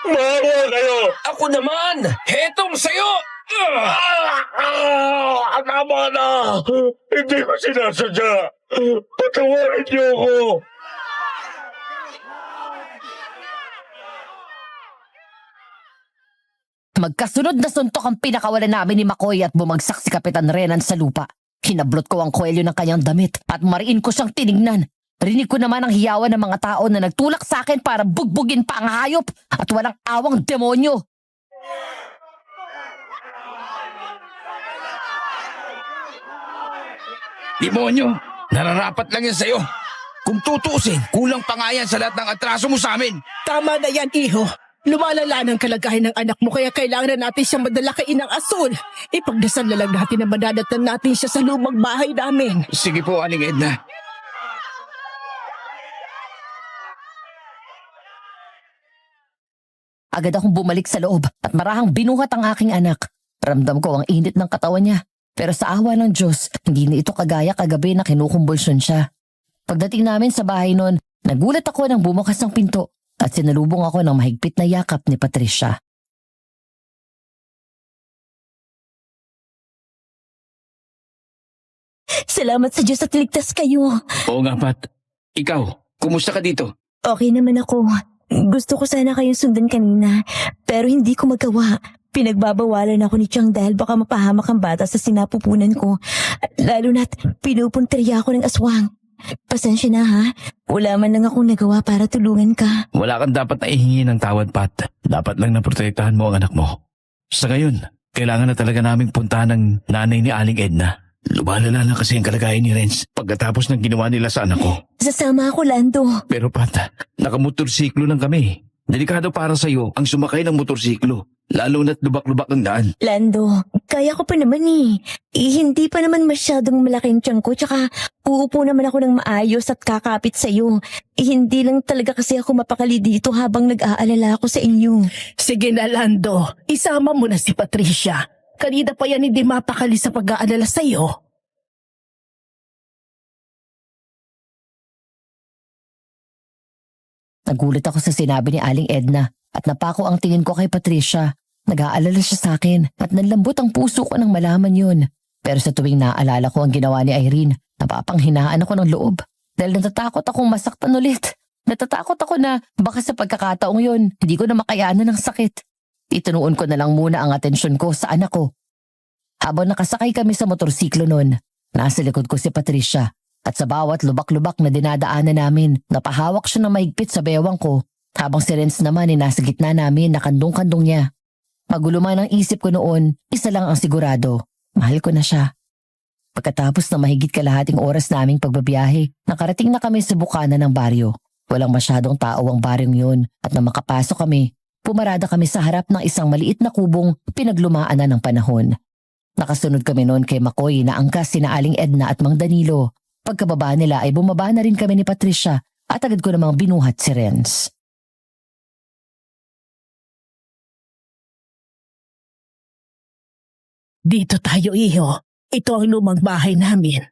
Maawa kayo! Ako naman! Hetong sa'yo! Tama na! Hindi ko sinasadya! Patawarin niyo ako! Magkasunod na suntok ang pinakawalan namin ni Makoy at bumagsak si Kapitan Renan sa lupa. Hinablot ko ang kwelyo ng kanyang damit at mariin ko siyang tinignan. Rinig ko naman ang hiyawan ng mga tao na nagtulak sa akin para bugbugin pa ang hayop at walang awang demonyo. Demonyo, nararapat lang yan sa'yo. Kung tutusin, kulang pa nga yan sa lahat ng atraso mo sa amin. Tama na yan, iho. Lumalala ng kalagayan ng anak mo kaya kailangan na natin siyang madala kay Inang Asul. Ipagdasal na lang natin na madadatan natin siya sa lumang bahay namin. Sige po, Aling Edna. Agad akong bumalik sa loob at marahang binuhat ang aking anak. Ramdam ko ang init ng katawan niya. Pero sa awa ng Diyos, hindi na ito kagaya kagabi na kinukumbulsyon siya. Pagdating namin sa bahay noon, nagulat ako nang bumukas ang pinto at sinalubong ako ng mahigpit na yakap ni Patricia. Salamat sa Diyos at ligtas kayo. Oo nga, Pat. Ikaw, kumusta ka dito? Okay naman ako. Gusto ko sana kayong sundan kanina, pero hindi ko magawa. Pinagbabawalan ako ni Chang dahil baka mapahamak ang bata sa sinapupunan ko. Lalo na't pinupunteriya ako ng aswang. Pasensya na ha. Wala man lang akong nagawa para tulungan ka. Wala kang dapat na ihingi ng tawad, Pat. Dapat lang na protektahan mo ang anak mo. Sa ngayon, kailangan na talaga naming puntahan ng nanay ni Aling Edna. Lumalala na kasi ang kalagayan ni Renz pagkatapos ng ginawa nila sa anak ko. Sasama ako, Lando. Pero Pat, nakamotorsiklo lang kami. Delikado para sa'yo ang sumakay ng motorsiklo. Lalo na't lubak-lubak ang daan. Lando, kaya ko pa naman eh. Hindi pa naman masyadong malaking tiyan ko, tsaka uupo naman ako ng maayos at kakapit sa'yo. Hindi lang talaga kasi ako mapakali dito habang nag-aalala ako sa inyo. Sige na, Lando. Isama mo na si Patricia. Kanina pa yan hindi mapakali sa pag-aalala sa'yo. Nagulat ako sa sinabi ni Aling Edna at napako ang tingin ko kay Patricia. Nag-aalala siya sa akin at nanlambot ang puso ko nang malaman yun. Pero sa tuwing naaalala ko ang ginawa ni Irene, napapanghinaan ako ng loob. Dahil natatakot akong masaktan ulit. Natatakot ako na baka sa pagkakataong yun, hindi ko na makayanan ng sakit. Itinuon ko na lang muna ang atensyon ko sa anak ko. Habang nakasakay kami sa motorsiklo noon, nasa likod ko si Patricia. At sa bawat lubak-lubak na dinadaanan namin, napahawak siya ng mahigpit sa bewang ko. Habang si Renz naman ay nasa gitna namin na kandong-kandong niya. Magulo man ang isip ko noon, isa lang ang sigurado. Mahal ko na siya. Pagkatapos ng mahigit kalahating oras naming pagbabiyahe, nakarating na kami sa bukana ng baryo. Walang masyadong tao ang baryong yun at nang makapasok kami, pumarada kami sa harap ng isang maliit na kubong pinaglumaan na ng panahon. Nakasunod kami noon kay Makoy na angkas sina Aling Edna at Mang Danilo. Pagkababa nila ay bumaba na rin kami ni Patricia at agad ko namang binuhat si Renz. Dito tayo, iho. Ito ang lumang bahay namin.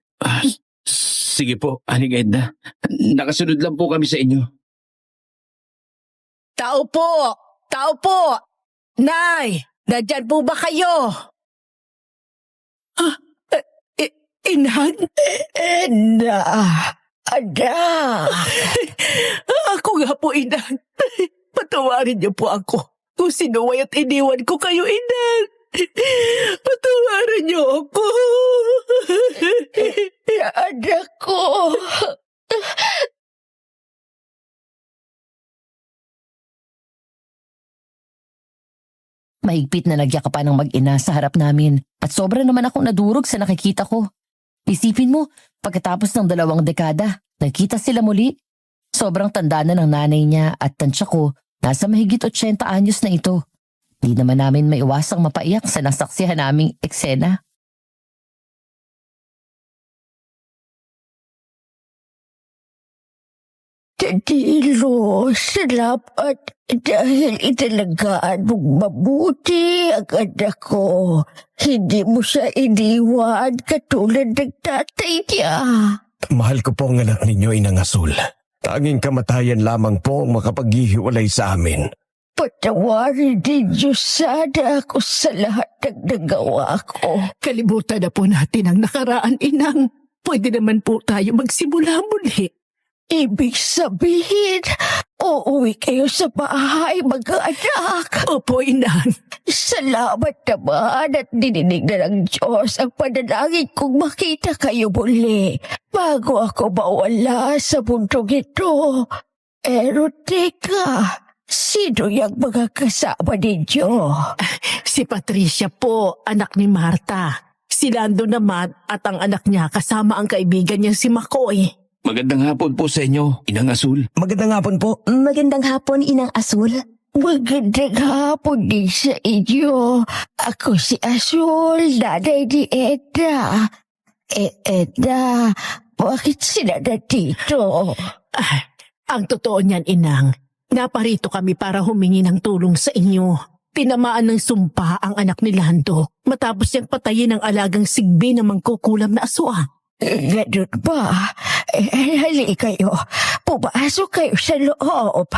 Sige po, Aling Edna. Nakasunod lang po kami sa inyo. Tao po! Tao po! Nay! Nandyan po ba kayo? Inang? Edna, anak. Ako nga po, Inang. Patawarin niyo po ako kung sinuway at iniwan ko kayo, Inang. Patawarin niyo ako. Anak ko. Mahigpit na nagyakapan ng mag-ina sa harap namin at sobra naman akong nadurog sa nakikita ko. Isipin mo, pagkatapos ng 2 dekada, nagkita sila muli. Sobrang tanda na ng nanay niya at tansya ko, nasa mahigit 80 anyos na ito. Di naman namin maiwasang mapaiyak sa nasaksihan naming eksena. Tadilo, salamat dahil italagaan mong mabuti ang anak ko. Hindi mo siya iniwan katulad ng tatay niya. Mahal ko po ang anak ninyo, Inang Asul. Tanging kamatayan lamang po ang makapaghihiwalay sa amin. Patawarin ninyo sana ako sa lahat ng nagawa ko. Kalimutan na po natin ang nakaraan, Inang. Pwede naman po tayo magsimula muli. Ibig sabihin, uuwi kayo sa bahay, mga anak. Opo, Inang. Salamat naman at dininig na ng Diyos ang panalangin kong makita kayo muli bago ako mawala sa mundong ito. Pero teka, sino yung mga kasama ninyo? Si Patricia po, anak ni Marta. Si Lando naman at ang anak niya kasama ang kaibigan niya si Makoy. Magandang hapon po sa inyo, Inang Asul. Magandang hapon po. Magandang hapon, Inang Asul. Magandang hapon din sa inyo. Ako si Asul, nanay ni Edna. Edna, bakit sila nandito? Ang totoo niyan, Inang. Naparito kami para humingi ng tulong sa inyo. Tinamaan ng sumpa ang anak ni Lando matapos niyang patayin ang alagang sigbi ng mangkukulam na aswang. Ganun ba? Hali kayo. Pumasok kayo sa loob.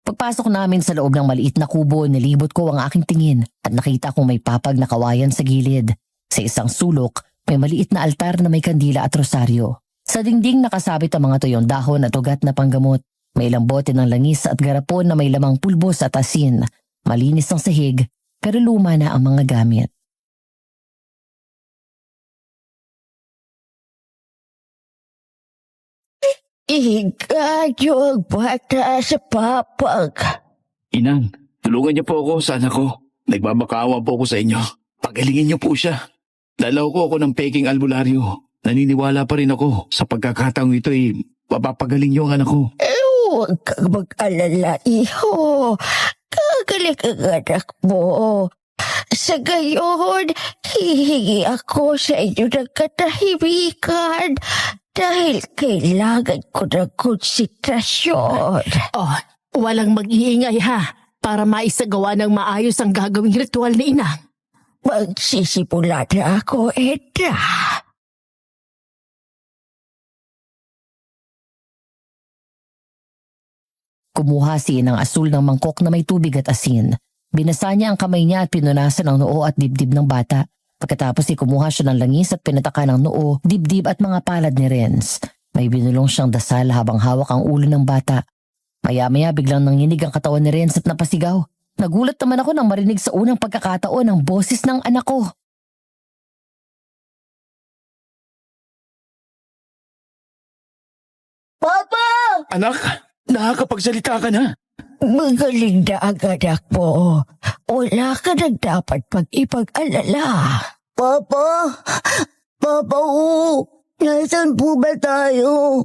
Pagpasok namin sa loob ng maliit na kubo, nilibot ko ang aking tingin at nakita kong may papag na kawayan sa gilid. Sa isang sulok, may maliit na altar na may kandila at rosaryo. Sa dingding nakasabit ang mga tuyong dahon at ugat na panggamot. May ilang bote ng langis at garapon na may lamang pulbos at asin. Malinis ang sahig, pero luma na ang mga gamit. Ihiga niyo ang bata sa papag. Inang, tulungan niyo po ako sa anak ko. Nagbabakaawa po ako sa inyo. Pagalingin niyo po siya. Dalaw ko ako ng peking albularyo. Naniniwala pa rin ako sa pagkakataong ito mapapagaling niyo ang anak ko. Huwag kang mag-alala, iho. Kagaling ang anak mo. Sa gayon, hihingi ako sa inyo ng katahimikan dahil kailangan ko ng konsentrasyon. Oh, walang mag-iingay ha para maisagawa ng maayos ang gagawing ritual ni Inang. Magsisimula na ako, Edna. Kumuha si Inang Asul ng mangkok na may tubig at asin. Binasa niya ang kamay niya at pinunasan ang noo at dibdib ng bata. Pagkatapos kumuha siya ng langis at pinataka ng noo, dibdib at mga palad ni Renz. May binulong siyang dasal habang hawak ang ulo ng bata. Maya-maya biglang nanginig ang katawan ni Renz at napasigaw. Nagulat naman ako nang marinig sa unang pagkakataon ang boses ng anak ko. Papa! Anak, nakakapagsalita ka na. Magaling na ang anak mo. Wala ka nang dapat pag-ipag-alala. Papa! Papa, nasaan po ba tayo?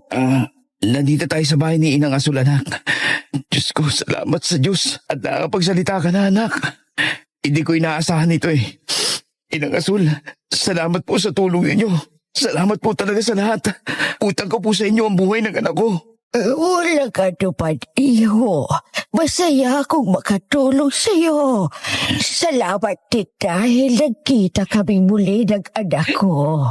Nandito tayo sa bahay ni Inang Asul, anak. Diyos ko, salamat sa Diyos at nakakapagsalita ka na, anak. Hindi ko inaasahan ito eh. Inang Asul, salamat po sa tulong ninyo. Salamat po talaga sa lahat. Utang ko po sa inyo ang buhay ng anak ko. Wala ka naman, iho. Masaya akong makatulong sa'yo. Salamat din dahil nagkita kami muli ng anak ko.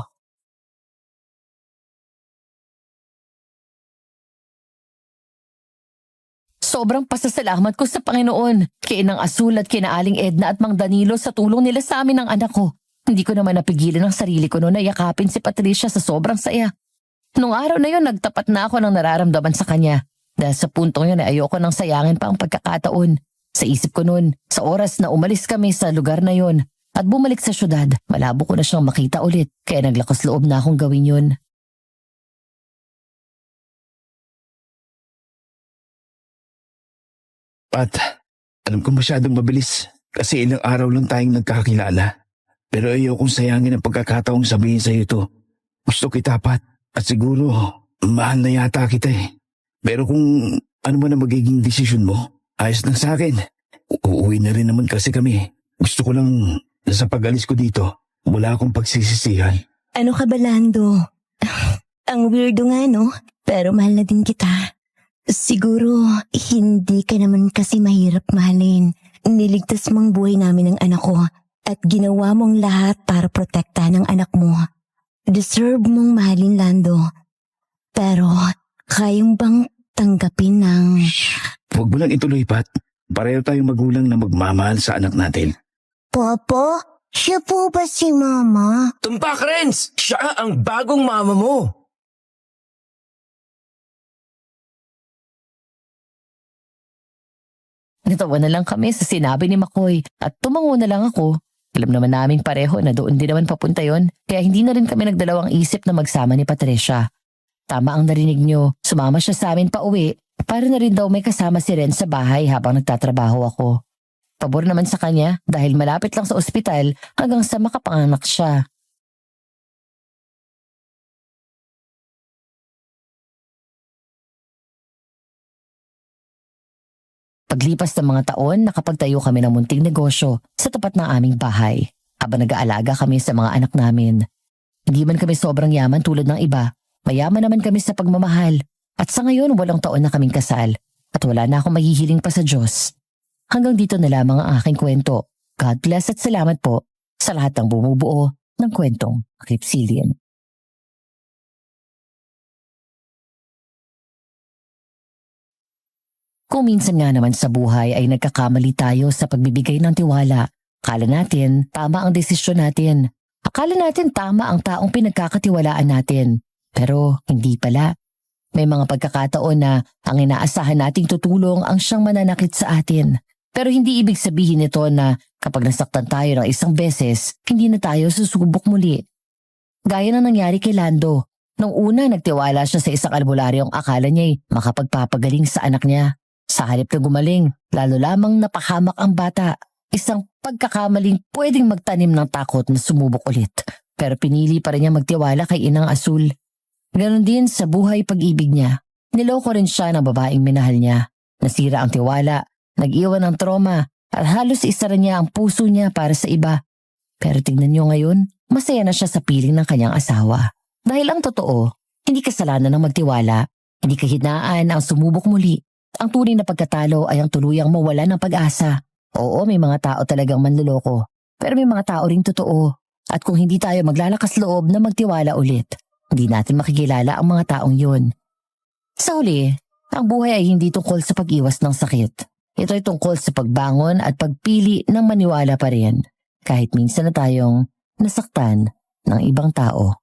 Sobrang pasasalamat ko sa Panginoon. Kay Inang Asul at kina Aling Edna at Mang Danilo sa tulong nila sa amin ng anak ko. Hindi ko naman napigilan ang sarili ko noon na yakapin si Patricia sa sobrang saya. Nung araw na yun, nagtapat na ako ng nararamdaman sa kanya. Dahil sa puntong yun ay ayoko nang sayangin pa ang pagkakataon. Sa isip ko noon, sa oras na umalis kami sa lugar na yun at bumalik sa syudad, malabo ko na siyang makita ulit. Kaya naglakas loob na akong gawin yun. Pat, alam ko masyadong mabilis kasi ilang araw lang tayong nagkakilala. Pero ayokong sayangin ang pagkakataong sabihin sa'yo ito. Gusto kita, Pat, at siguro mahal na yata kita eh. Pero kung ano man ang magiging desisyon mo, ayos lang sa akin. Uuwi na rin naman kasi kami. Gusto ko lang na sa pag-alis ko dito, wala akong pagsisisihan. Ano ka ba, Lando? Ang weirdo nga, no? Pero mahal na din kita. Siguro, hindi ka naman kasi mahirap mahalin. Niligtas mong buhay namin ng anak ko at ginawa mong lahat para protektahan ang anak mo. Deserve mong mahalin, Lando. Pero, kayang bang tanggapin ng... Huwag mo lang ituloy, Pat. Pareho tayong magulang na magmamahal sa anak natin. Papa, siya po ba si Mama? Tumpak, Renz! Siya ang bagong mama mo! Natawa na lang kami sa sinabi ni McCoy at tumango na lang ako. Alam naman naming pareho na doon din naman papunta yon, kaya hindi na rin kami nagdalawang isip na magsama ni Patricia. Tama ang narinig nyo, sumama siya sa amin pa uwi para na rin daw may kasama si Ren sa bahay habang nagtatrabaho ako. Pabor naman sa kanya dahil malapit lang sa ospital hanggang sa makapanganak siya. Paglipas ng mga taon, nakapagtayo kami ng munting negosyo sa tapat ng aming bahay habang nag-aalaga kami sa mga anak namin. Hindi man kami sobrang yaman tulad ng iba, mayaman naman kami sa pagmamahal at sa ngayon 8 taon na kaming kasal at wala na akong mahihiling pa sa Diyos. Hanggang dito na lamang ang aking kwento. God bless at salamat po sa lahat ng bumubuo ng kwentong Cripsilian. Kung minsan nga naman sa buhay ay nagkakamali tayo sa pagbibigay ng tiwala, akala natin tama ang desisyon natin. Akala natin tama ang taong pinagkakatiwalaan natin. Pero hindi pala. May mga pagkakataon na ang inaasahan nating tutulong ang siyang mananakit sa atin. Pero hindi ibig sabihin nito na kapag nasaktan tayo ng isang beses, hindi na tayo susubok muli. Gaya ng nangyari kay Lando. Nung una nagtiwala siya sa isang albularyong akala niya'y makapagpapagaling sa anak niya. Sa halip na gumaling, lalo lamang napahamak ang bata. Isang pagkakamaling pwedeng magtanim ng takot na sumubok ulit. Pero pinili pa rin niya magtiwala kay Inang Asul. Ganon din sa buhay pag-ibig niya. Niloko rin siya ng babaeng minahal niya. Nasira ang tiwala, nag-iwan ng trauma, at halos isara niya ang puso niya para sa iba. Pero tignan niyo ngayon, masaya na siya sa piling ng kanyang asawa. Dahil ang totoo, hindi kasalanan ng magtiwala, hindi kahinaan ang sumubok muli. Ang tunay na pagkatalo ay ang tuluyang mawala ng pag-asa. Oo, may mga tao talagang manloloko. Pero may mga tao ring totoo. At kung hindi tayo maglalakas loob na magtiwala ulit, hindi natin makikilala ang mga taong yun. Sa huli, ang buhay ay hindi tungkol sa pag-iwas ng sakit. Ito ay tungkol sa pagbangon at pagpili ng maniwala pa rin. Kahit minsan na tayong nasaktan ng ibang tao.